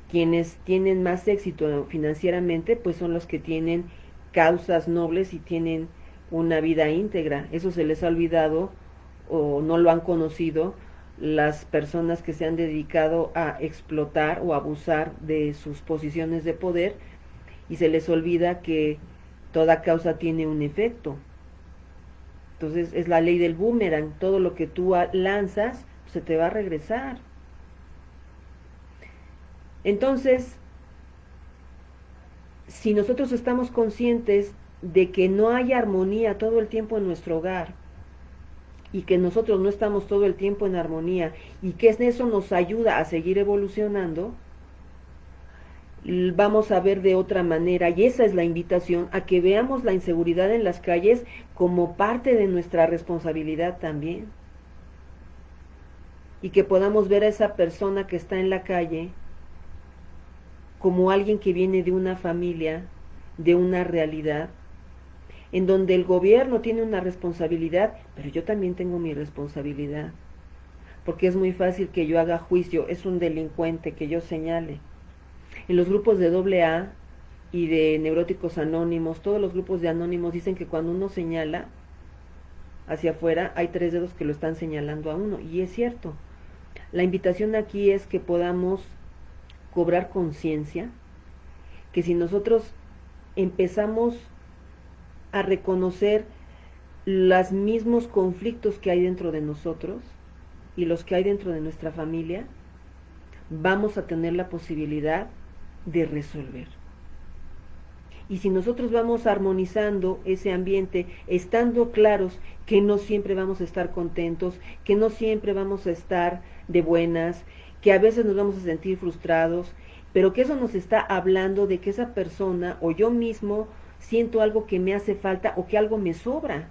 Quienes tienen más éxito financieramente, pues son los que tienen causas nobles y tienen una vida íntegra. Eso se les ha olvidado o no lo han conocido las personas que se han dedicado a explotar o abusar de sus posiciones de poder, y se les olvida que toda causa tiene un efecto. Entonces es la ley del boomerang, todo lo que tú lanzas se te va a regresar. Entonces, si nosotros estamos conscientes de que no hay armonía todo el tiempo en nuestro hogar, y que nosotros no estamos todo el tiempo en armonía, y que eso nos ayuda a seguir evolucionando, vamos a ver de otra manera, y esa es la invitación, a que veamos la inseguridad en las calles como parte de nuestra responsabilidad también, y que podamos ver a esa persona que está en la calle como alguien que viene de una familia, de una realidad, en donde el gobierno tiene una responsabilidad, pero yo también tengo mi responsabilidad, porque es muy fácil que yo haga juicio, es un delincuente, que yo señale. En los grupos de AA y de neuróticos anónimos, todos los grupos de anónimos dicen que cuando uno señala hacia afuera, hay 3 dedos que lo están señalando a uno, y es cierto. La invitación aquí es que podamos cobrar conciencia, que si nosotros empezamos a reconocer los mismos conflictos que hay dentro de nosotros y los que hay dentro de nuestra familia, vamos a tener la posibilidad de resolver. Y si nosotros vamos armonizando ese ambiente, estando claros que no siempre vamos a estar contentos, que no siempre vamos a estar de buenas, que a veces nos vamos a sentir frustrados, pero que eso nos está hablando de que esa persona o yo mismo siento algo que me hace falta o que algo me sobra.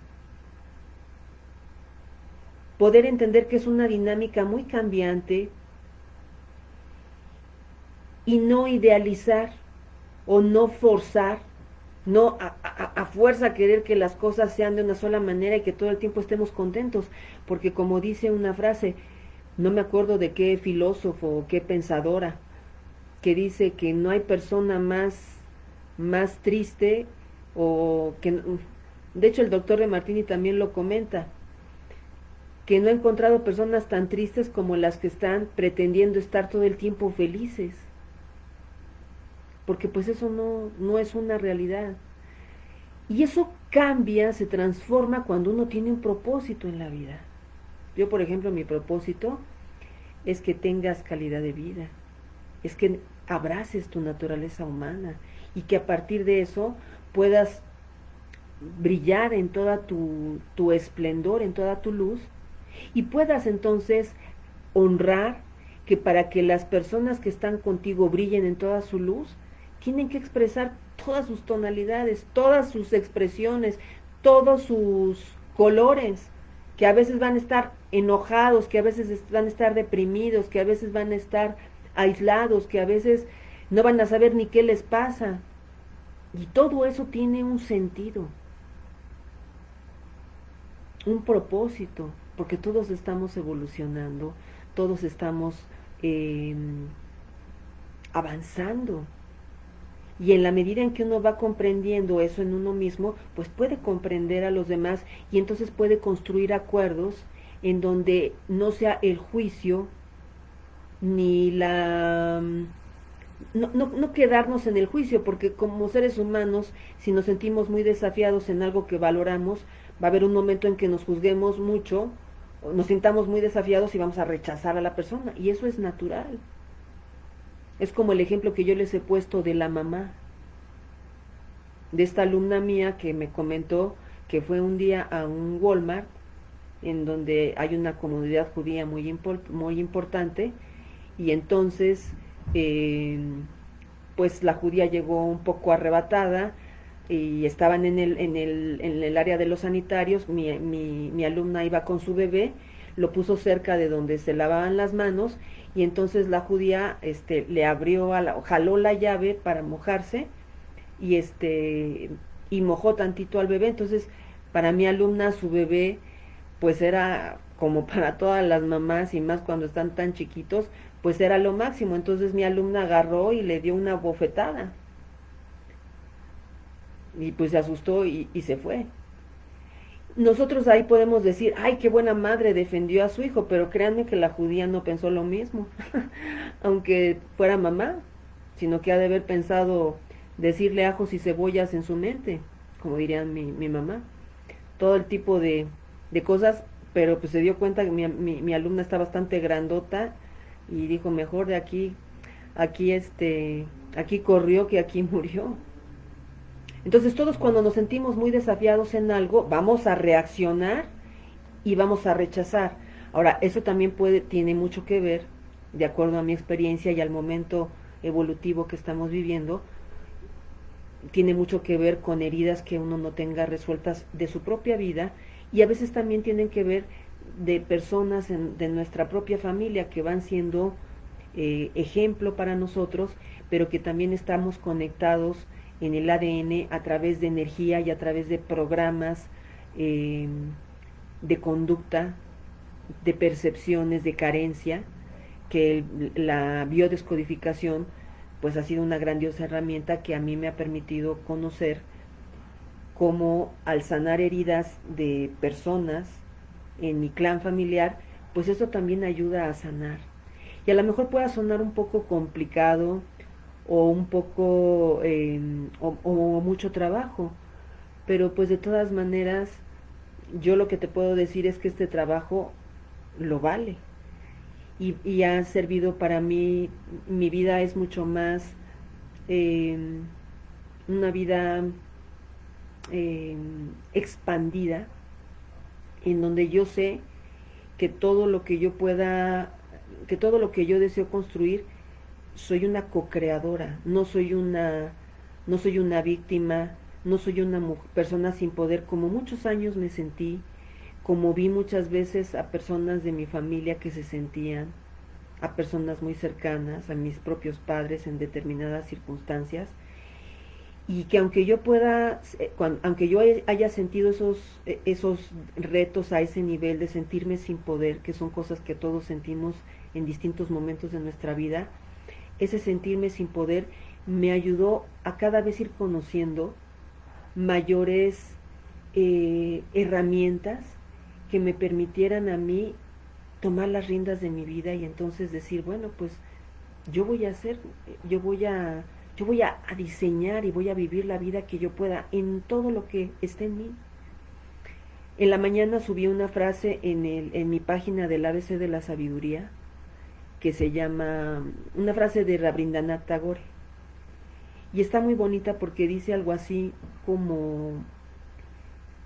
Poder entender que es una dinámica muy cambiante y no idealizar o no forzar, no a fuerza querer que las cosas sean de una sola manera y que todo el tiempo estemos contentos, porque como dice una frase, no me acuerdo de qué filósofo o qué pensadora, que dice que no hay persona más triste, o que, de hecho el doctor de Martini también lo comenta, que no ha encontrado personas tan tristes como las que están pretendiendo estar todo el tiempo felices, porque pues eso no es una realidad. Y eso cambia, se transforma cuando uno tiene un propósito en la vida. Yo, por ejemplo, mi propósito es que tengas calidad de vida, es que abraces tu naturaleza humana y que a partir de eso puedas brillar en toda tu esplendor, en toda tu luz, y puedas entonces honrar que para que las personas que están contigo brillen en toda su luz, tienen que expresar todas sus tonalidades, todas sus expresiones, todos sus colores, que a veces van a estar enojados, que a veces van a estar deprimidos, que a veces van a estar aislados, que a veces no van a saber ni qué les pasa. Y todo eso tiene un sentido, un propósito, porque todos estamos evolucionando, todos estamos eh, avanzando. Y en la medida en que uno va comprendiendo eso en uno mismo, pues puede comprender a los demás y entonces puede construir acuerdos en donde no sea el juicio ni la... no quedarnos en el juicio, porque como seres humanos, si nos sentimos muy desafiados en algo que valoramos, va a haber un momento en que nos juzguemos mucho, nos sintamos muy desafiados y vamos a rechazar a la persona, y eso es natural. Es como el ejemplo que yo les he puesto de la mamá, de esta alumna mía que me comentó que fue un día a un Walmart, en donde hay una comunidad judía muy importante, y entonces eh, pues la judía llegó un poco arrebatada y estaban en el área de los sanitarios, mi alumna iba con su bebé, lo puso cerca de donde se lavaban las manos y entonces la judía le abrió, jaló la llave para mojarse y y mojó tantito al bebé. Entonces para mi alumna su bebé pues era como para todas las mamás y más cuando están tan chiquitos, pues era lo máximo. Entonces mi alumna agarró y le dio una bofetada y pues se asustó y se fue. Nosotros ahí podemos decir, ay, qué buena madre defendió a su hijo, pero créanme que la judía no pensó lo mismo, aunque fuera mamá, sino que ha de haber pensado decirle ajos y cebollas en su mente, como dirían mi mamá, todo el tipo de cosas, pero pues se dio cuenta que mi alumna está bastante grandota y dijo, mejor de aquí aquí corrió que aquí murió. Entonces todos cuando nos sentimos muy desafiados en algo, vamos a reaccionar y vamos a rechazar. Ahora, eso también tiene mucho que ver, de acuerdo a mi experiencia y al momento evolutivo que estamos viviendo, tiene mucho que ver con heridas que uno no tenga resueltas de su propia vida y a veces también tienen que ver de personas de nuestra propia familia que van siendo ejemplo para nosotros, pero que también estamos conectados en el ADN a través de energía y a través de programas de conducta, de percepciones, de carencia, que la biodescodificación pues ha sido una grandiosa herramienta que a mí me ha permitido conocer cómo al sanar heridas de personas en mi clan familiar, pues eso también ayuda a sanar. Y a lo mejor pueda sonar un poco complicado o un poco o mucho trabajo, pero pues de todas maneras yo lo que te puedo decir es que este trabajo lo vale y ha servido para mí. Mi vida es mucho más eh, una vida eh, expandida, en donde yo sé que todo lo que yo pueda, que todo lo que yo deseo construir, soy una co-creadora, no soy una víctima, no soy una persona sin poder, como muchos años me sentí, como vi muchas veces a personas de mi familia que se sentían, a personas muy cercanas, a mis propios padres en determinadas circunstancias, y que aunque yo pueda, aunque yo haya sentido esos retos a ese nivel de sentirme sin poder, que son cosas que todos sentimos en distintos momentos de nuestra vida, ese sentirme sin poder me ayudó a cada vez ir conociendo mayores herramientas que me permitieran a mí tomar las riendas de mi vida y entonces decir, bueno, pues yo voy a hacer, yo voy a Yo voy a diseñar y voy a vivir la vida que yo pueda en todo lo que esté en mí. En la mañana subí una frase en mi página del ABC de la Sabiduría que se llama, una frase de Rabindranath Tagore. Y está muy bonita porque dice algo así como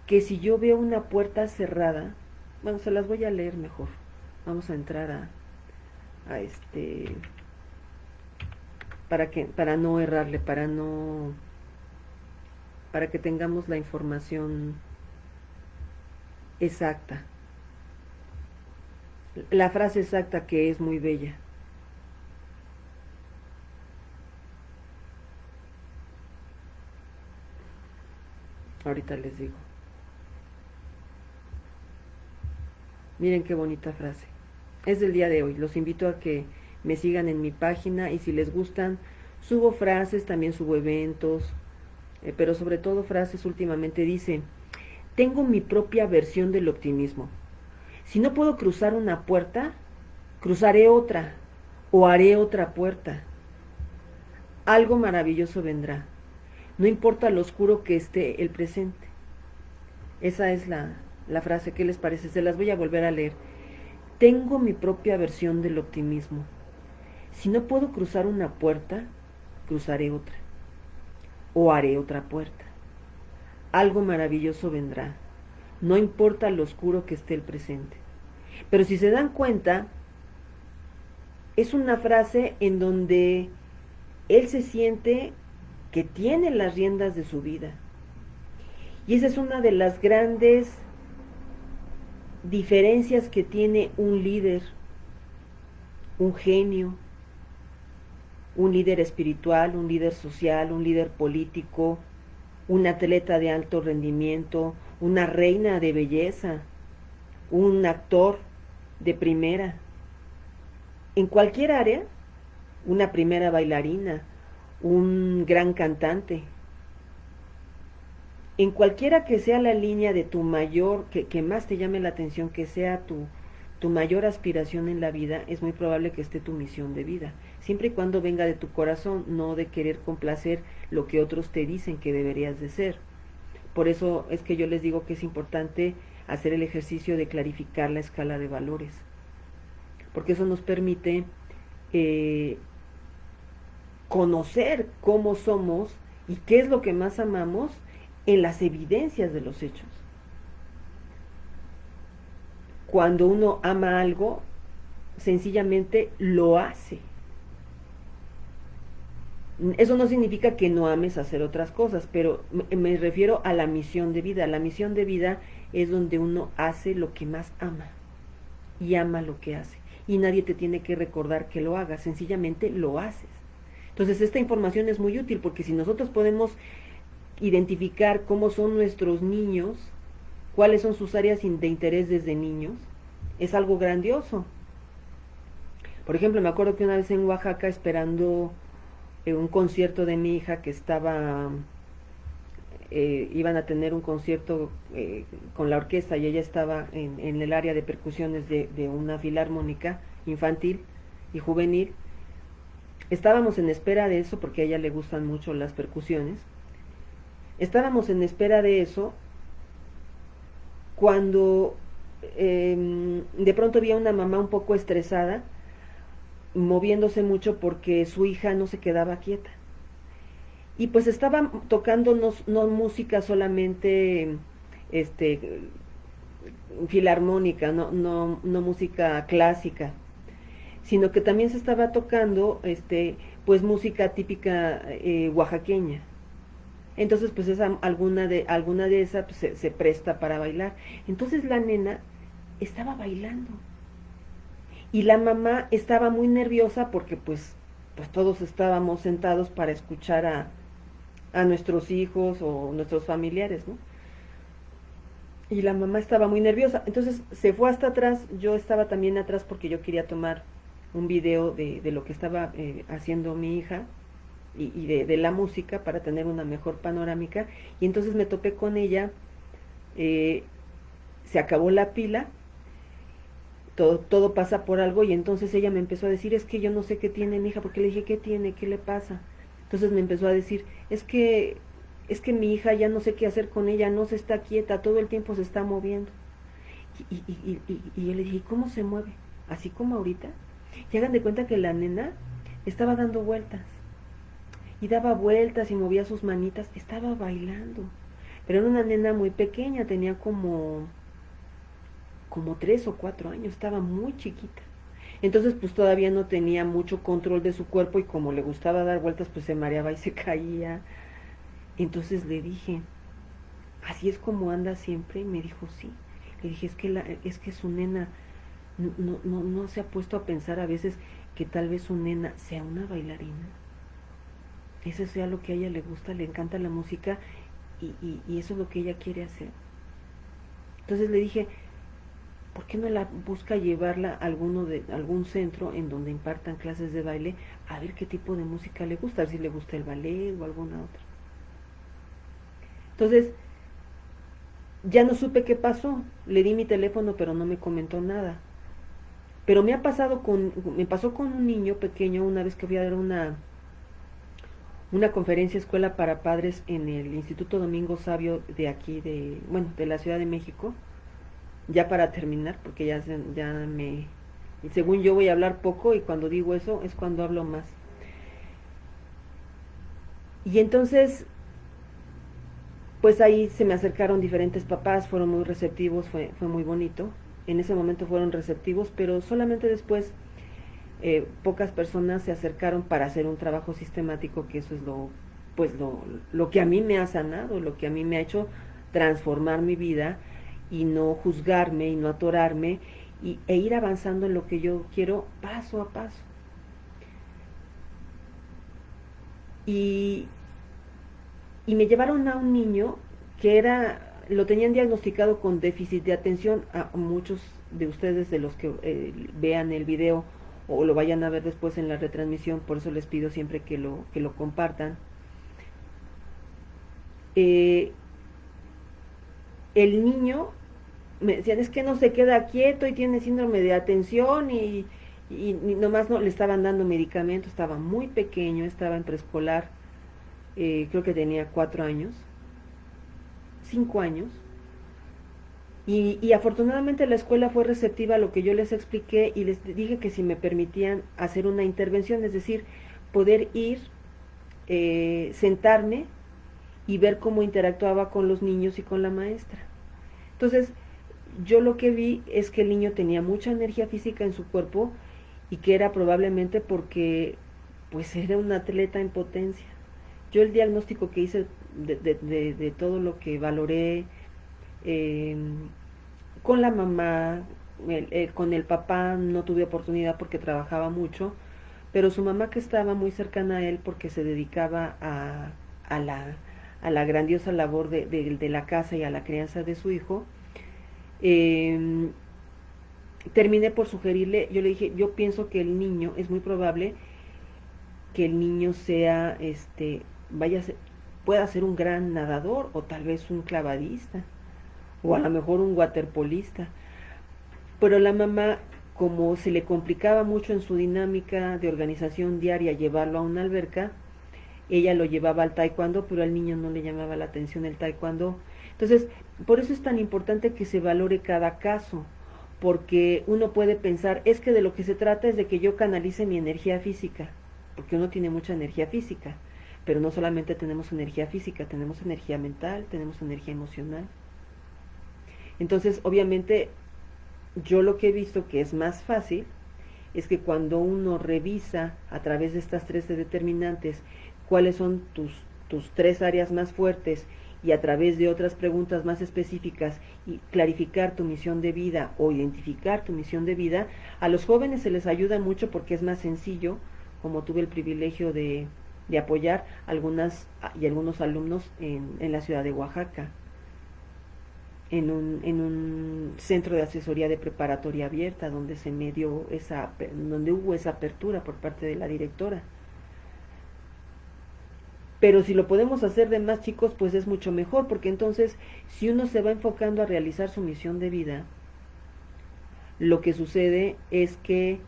que si yo veo una puerta cerrada, bueno, se las voy a leer mejor. Vamos a entrar a para no errarle, para que tengamos la información exacta. La frase exacta que es muy bella. Ahorita les digo. Miren qué bonita frase. Es del día de hoy. Los invito a que me sigan en mi página y si les gustan, subo frases, también subo eventos, pero sobre todo frases últimamente dice, tengo mi propia versión del optimismo. Si no puedo cruzar una puerta, cruzaré otra o haré otra puerta. Algo maravilloso vendrá. No importa lo oscuro que esté el presente. Esa es la frase. ¿Qué les parece? Se las voy a volver a leer. Tengo mi propia versión del optimismo. Si no puedo cruzar una puerta, cruzaré otra o haré otra puerta. Algo maravilloso vendrá. No importa lo oscuro que esté el presente. Pero si se dan cuenta, es una frase en donde él se siente que tiene las riendas de su vida. Y esa es una de las grandes diferencias que tiene un líder, un genio, un líder espiritual, un líder social, un líder político, un atleta de alto rendimiento, una reina de belleza, un actor de primera. En cualquier área, una primera bailarina, un gran cantante. En cualquiera que sea la línea de tu mayor, que más te llame la atención, que sea tu mayor aspiración en la vida, es muy probable que esté tu misión de vida. Siempre y cuando venga de tu corazón, no de querer complacer lo que otros te dicen que deberías de ser. Por eso es que yo les digo que es importante hacer el ejercicio de clarificar la escala de valores. Porque eso nos permite conocer cómo somos y qué es lo que más amamos en las evidencias de los hechos. Cuando uno ama algo, sencillamente lo hace. Eso no significa que no ames hacer otras cosas, pero me refiero a la misión de vida. La misión de vida es donde uno hace lo que más ama y ama lo que hace. Y nadie te tiene que recordar que lo hagas, sencillamente lo haces. Entonces esta información es muy útil porque si nosotros podemos identificar cómo son nuestros niños, cuáles son sus áreas de interés desde niños, es algo grandioso. Por ejemplo, me acuerdo que una vez en Oaxaca esperando un concierto de mi hija que estaba, iban a tener un concierto con la orquesta y ella estaba en el área de percusiones de una filarmónica infantil y juvenil. Estábamos en espera de eso porque a ella le gustan mucho las percusiones. Estábamos en espera de eso cuando de pronto vi a una mamá un poco estresada, moviéndose mucho porque su hija no se quedaba quieta. Y pues estaba tocando no música solamente filarmónica, no música clásica, sino que también se estaba tocando pues música típica oaxaqueña. Entonces pues alguna de esas pues, se presta para bailar. Entonces la nena estaba bailando y la mamá estaba muy nerviosa porque pues todos estábamos sentados para escuchar a nuestros hijos o nuestros familiares, ¿no? Y la mamá estaba muy nerviosa, entonces se fue hasta atrás. Yo estaba también atrás porque yo quería tomar un video de lo que estaba haciendo mi hija y de la música para tener una mejor panorámica. Y entonces me topé con ella, se acabó la pila, todo pasa por algo, y entonces ella me empezó a decir, es que yo no sé qué tiene mi hija, porque le dije, ¿qué tiene? ¿Qué le pasa? Entonces me empezó a decir, es que mi hija ya no sé qué hacer con ella, no se está quieta, todo el tiempo se está moviendo. Y yo le dije, ¿cómo se mueve? Así como ahorita. Y hagan de cuenta que la nena estaba dando vueltas. Y daba vueltas y movía sus manitas. Estaba bailando. Pero era una nena muy pequeña, tenía como 3 o 4 años, estaba muy chiquita. Entonces pues todavía no tenía mucho control de su cuerpo y como le gustaba dar vueltas pues se mareaba y se caía. Entonces le dije, ¿así es como anda siempre? Y me dijo, sí. Le dije, es que su nena no se ha puesto a pensar a veces que tal vez su nena sea una bailarina. Eso sea lo que a ella le gusta, le encanta la música y eso es lo que ella quiere hacer. Entonces le dije, ¿por qué no la busca llevarla a algún centro en donde impartan clases de baile a ver qué tipo de música le gusta, a ver si le gusta el ballet o alguna otra? Entonces, ya no supe qué pasó, le di mi teléfono pero no me comentó nada. Pero me pasó con un niño pequeño una vez que fui a dar una conferencia escuela para padres en el Instituto Domingo Sabio de aquí, de la Ciudad de México, ya para terminar, porque según yo voy a hablar poco y cuando digo eso es cuando hablo más. Y entonces, pues ahí se me acercaron diferentes papás, fueron muy receptivos, fue muy bonito. En ese momento fueron receptivos, pero solamente después pocas personas se acercaron para hacer un trabajo sistemático, que eso es lo que a mí me ha sanado, lo que a mí me ha hecho transformar mi vida y no juzgarme y no atorarme e ir avanzando en lo que yo quiero paso a paso. Y, y me llevaron a un niño que lo tenían diagnosticado con déficit de atención. A muchos de ustedes, de los que vean el video o lo vayan a ver después en la retransmisión, por eso les pido siempre que lo compartan. Eh, el niño, me decían, es que no se queda quieto y tiene síndrome de atención y nomás no le estaban dando medicamento, estaba muy pequeño, estaba en preescolar, creo que tenía 4 años, 5 años. Y afortunadamente la escuela fue receptiva a lo que yo les expliqué y les dije que si me permitían hacer una intervención, es decir, poder ir, sentarme y ver cómo interactuaba con los niños y con la maestra. Entonces, yo lo que vi es que el niño tenía mucha energía física en su cuerpo y que era probablemente porque pues era un atleta en potencia. Yo el diagnóstico que hice de todo lo que valoré, eh, con la mamá, con el papá no tuve oportunidad porque trabajaba mucho, pero su mamá, que estaba muy cercana a él porque se dedicaba a, la, a la grandiosa labor de la casa y a la crianza de su hijo, eh, terminé por sugerirle, yo le dije, yo pienso que el niño, es muy probable que el niño sea, vaya a ser, pueda ser un gran nadador o tal vez un clavadista o a lo mejor un waterpolista. Pero la mamá, como se le complicaba mucho en su dinámica de organización diaria llevarlo a una alberca, ella lo llevaba al taekwondo, pero al niño no le llamaba la atención el taekwondo. Entonces, por eso es tan importante que se valore cada caso, porque uno puede pensar, es que de lo que se trata es de que yo canalice mi energía física, porque uno tiene mucha energía física, pero no solamente tenemos energía física, tenemos energía mental, tenemos energía emocional. Entonces, obviamente, yo lo que he visto que es más fácil es que cuando uno revisa a través de estas tres determinantes cuáles son tus tres áreas más fuertes y a través de otras preguntas más específicas y clarificar tu misión de vida o identificar tu misión de vida, a los jóvenes se les ayuda mucho porque es más sencillo, como tuve el privilegio de apoyar algunos alumnos en la ciudad de Oaxaca, en un centro de asesoría de preparatoria abierta donde donde hubo esa apertura por parte de la directora. Pero si lo podemos hacer de más chicos, pues es mucho mejor, porque entonces si uno se va enfocando a realizar su misión de vida, lo que sucede es que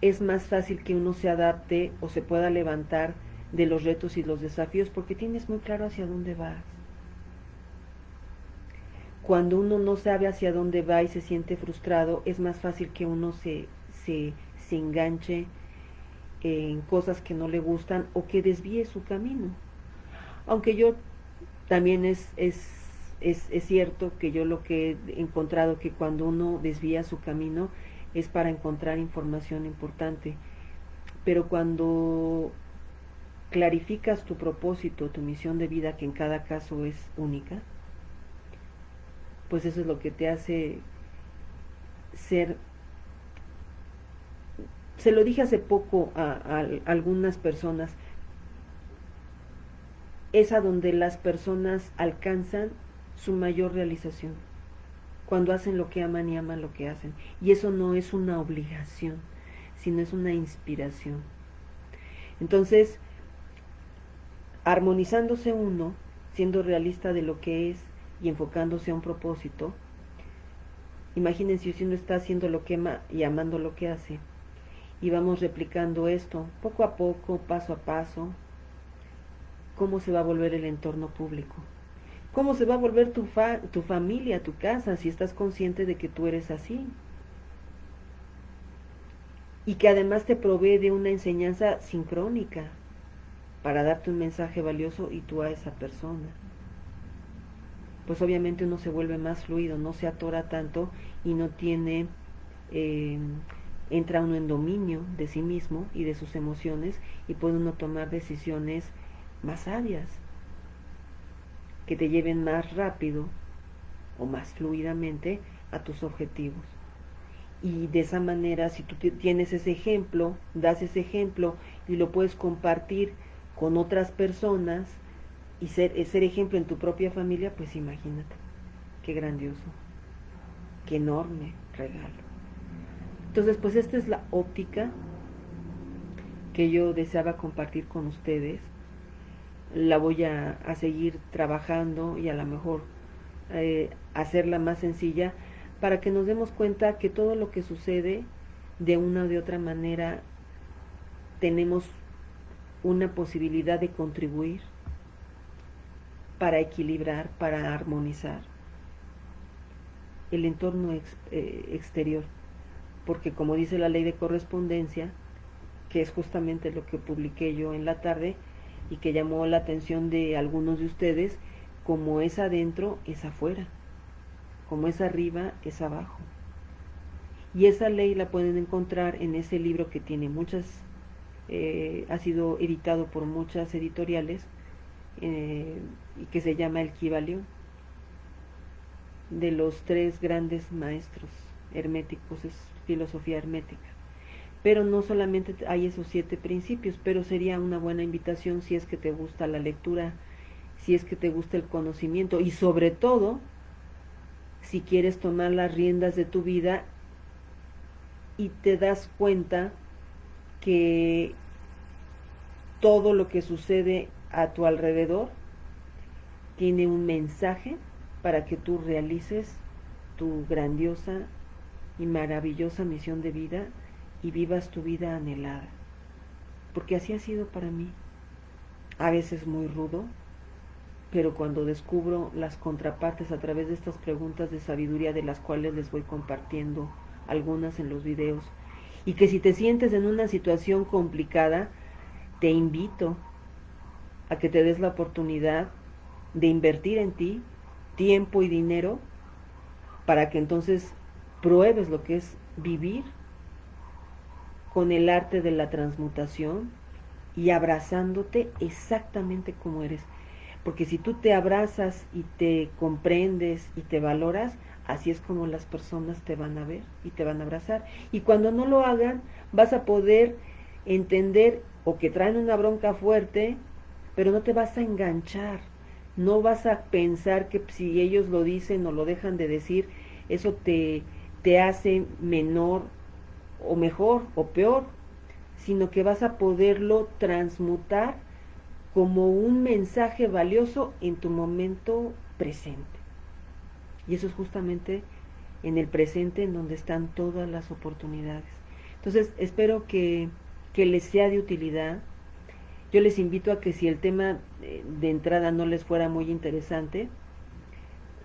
es más fácil que uno se adapte o se pueda levantar de los retos y los desafíos, porque tienes muy claro hacia dónde vas. Cuando uno no sabe hacia dónde va y se siente frustrado, es más fácil que uno se enganche en cosas que no le gustan o que desvíe su camino. Aunque yo también es cierto que yo lo que he encontrado que cuando uno desvía su camino es para encontrar información importante, pero cuando clarificas tu propósito, tu misión de vida, que en cada caso es única, pues eso es lo que te hace ser. Se lo dije hace poco a algunas personas, es a donde las personas alcanzan su mayor realización, cuando hacen lo que aman y aman lo que hacen. Y eso no es una obligación, sino es una inspiración. Entonces, armonizándose uno, siendo realista de lo que es y enfocándose a un propósito, imagínense si uno está haciendo lo que ama y amando lo que hace, y vamos replicando esto poco a poco, paso a paso, ¿cómo se va a volver el entorno público? ¿Cómo se va a volver tu familia, tu casa, si estás consciente de que tú eres así? Y que además te provee de una enseñanza sincrónica para darte un mensaje valioso y tú a esa persona. Pues obviamente uno se vuelve más fluido, no se atora tanto y no tiene, entra uno en dominio de sí mismo y de sus emociones y puede uno tomar decisiones más sabias, que te lleven más rápido o más fluidamente a tus objetivos. Y de esa manera, si tú tienes ese ejemplo, das ese ejemplo y lo puedes compartir con otras personas y ser ejemplo en tu propia familia, pues imagínate, qué grandioso, qué enorme regalo. Entonces, pues esta es la óptica que yo deseaba compartir con ustedes. La voy a seguir trabajando y a lo mejor hacerla más sencilla para que nos demos cuenta que todo lo que sucede de una o de otra manera tenemos una posibilidad de contribuir para equilibrar, para armonizar el entorno exterior, porque como dice la ley de correspondencia, que es justamente lo que publiqué yo en la tarde y que llamó la atención de algunos de ustedes, como es adentro, es afuera, como es arriba, es abajo. Y esa ley la pueden encontrar en ese libro que tiene muchas, ha sido editado por muchas editoriales, y que se llama El Kybalión, de los 3 grandes maestros herméticos, es filosofía hermética. Pero no solamente hay esos 7 principios, pero sería una buena invitación si es que te gusta la lectura, si es que te gusta el conocimiento y sobre todo si quieres tomar las riendas de tu vida y te das cuenta que todo lo que sucede a tu alrededor tiene un mensaje para que tú realices tu grandiosa y maravillosa misión de vida y vivas tu vida anhelada. Porque así ha sido para mí. A veces muy rudo, pero cuando descubro las contrapartes a través de estas preguntas de sabiduría de las cuales les voy compartiendo algunas en los videos, y que si te sientes en una situación complicada, te invito a que te des la oportunidad de invertir en ti tiempo y dinero para que entonces pruebes lo que es vivir con el arte de la transmutación y abrazándote exactamente como eres. Porque si tú te abrazas y te comprendes y te valoras, así es como las personas te van a ver y te van a abrazar. Y cuando no lo hagan, vas a poder entender o que traen una bronca fuerte, pero no te vas a enganchar. No vas a pensar que si ellos lo dicen o lo dejan de decir, eso te hace menor o mejor o peor, sino que vas a poderlo transmutar como un mensaje valioso en tu momento presente. Y eso es justamente en el presente en donde están todas las oportunidades. Entonces, espero que les sea de utilidad, Yo les invito a que si el tema de entrada no les fuera muy interesante,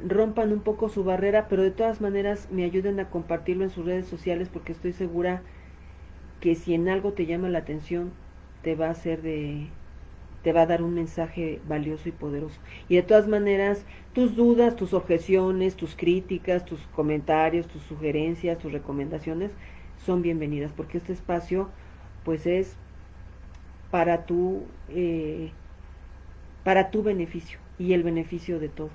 rompan un poco su barrera, pero de todas maneras me ayuden a compartirlo en sus redes sociales porque estoy segura que si en algo te llama la atención, te va a hacer de te va a dar un mensaje valioso y poderoso. Y de todas maneras, tus dudas, tus objeciones, tus críticas, tus comentarios, tus sugerencias, tus recomendaciones son bienvenidas, porque este espacio pues es para eh, para tu beneficio y el beneficio de todos.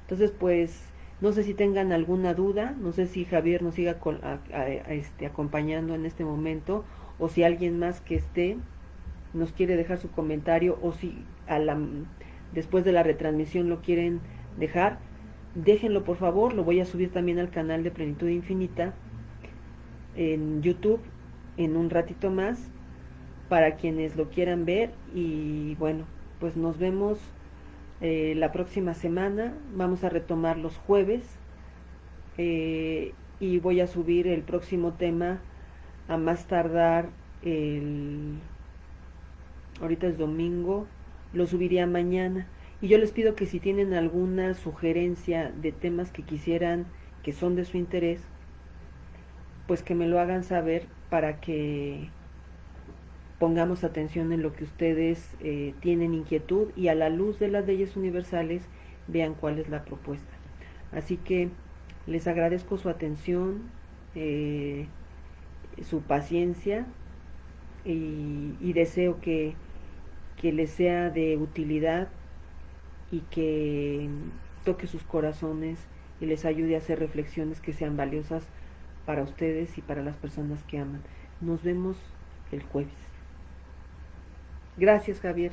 Entonces, pues, no sé si tengan alguna duda, no sé si Javier nos siga acompañando en este momento, o si alguien más que esté nos quiere dejar su comentario, o si después de la retransmisión lo quieren dejar, déjenlo por favor, lo voy a subir también al canal de Plenitud Infinita en YouTube en un ratito más para quienes lo quieran ver. Y bueno, pues nos vemos la próxima semana. Vamos a retomar los jueves y voy a subir el próximo tema a más tardar ahorita es domingo, lo subiría mañana. Y yo les pido que si tienen alguna sugerencia de temas que quisieran, que son de su interés, pues que me lo hagan saber para que pongamos atención en lo que ustedes tienen inquietud y a la luz de las leyes universales vean cuál es la propuesta. Así que les agradezco su atención, su paciencia y deseo que les sea de utilidad y que toque sus corazones y les ayude a hacer reflexiones que sean valiosas para ustedes y para las personas que aman. Nos vemos el jueves. Gracias, Javier.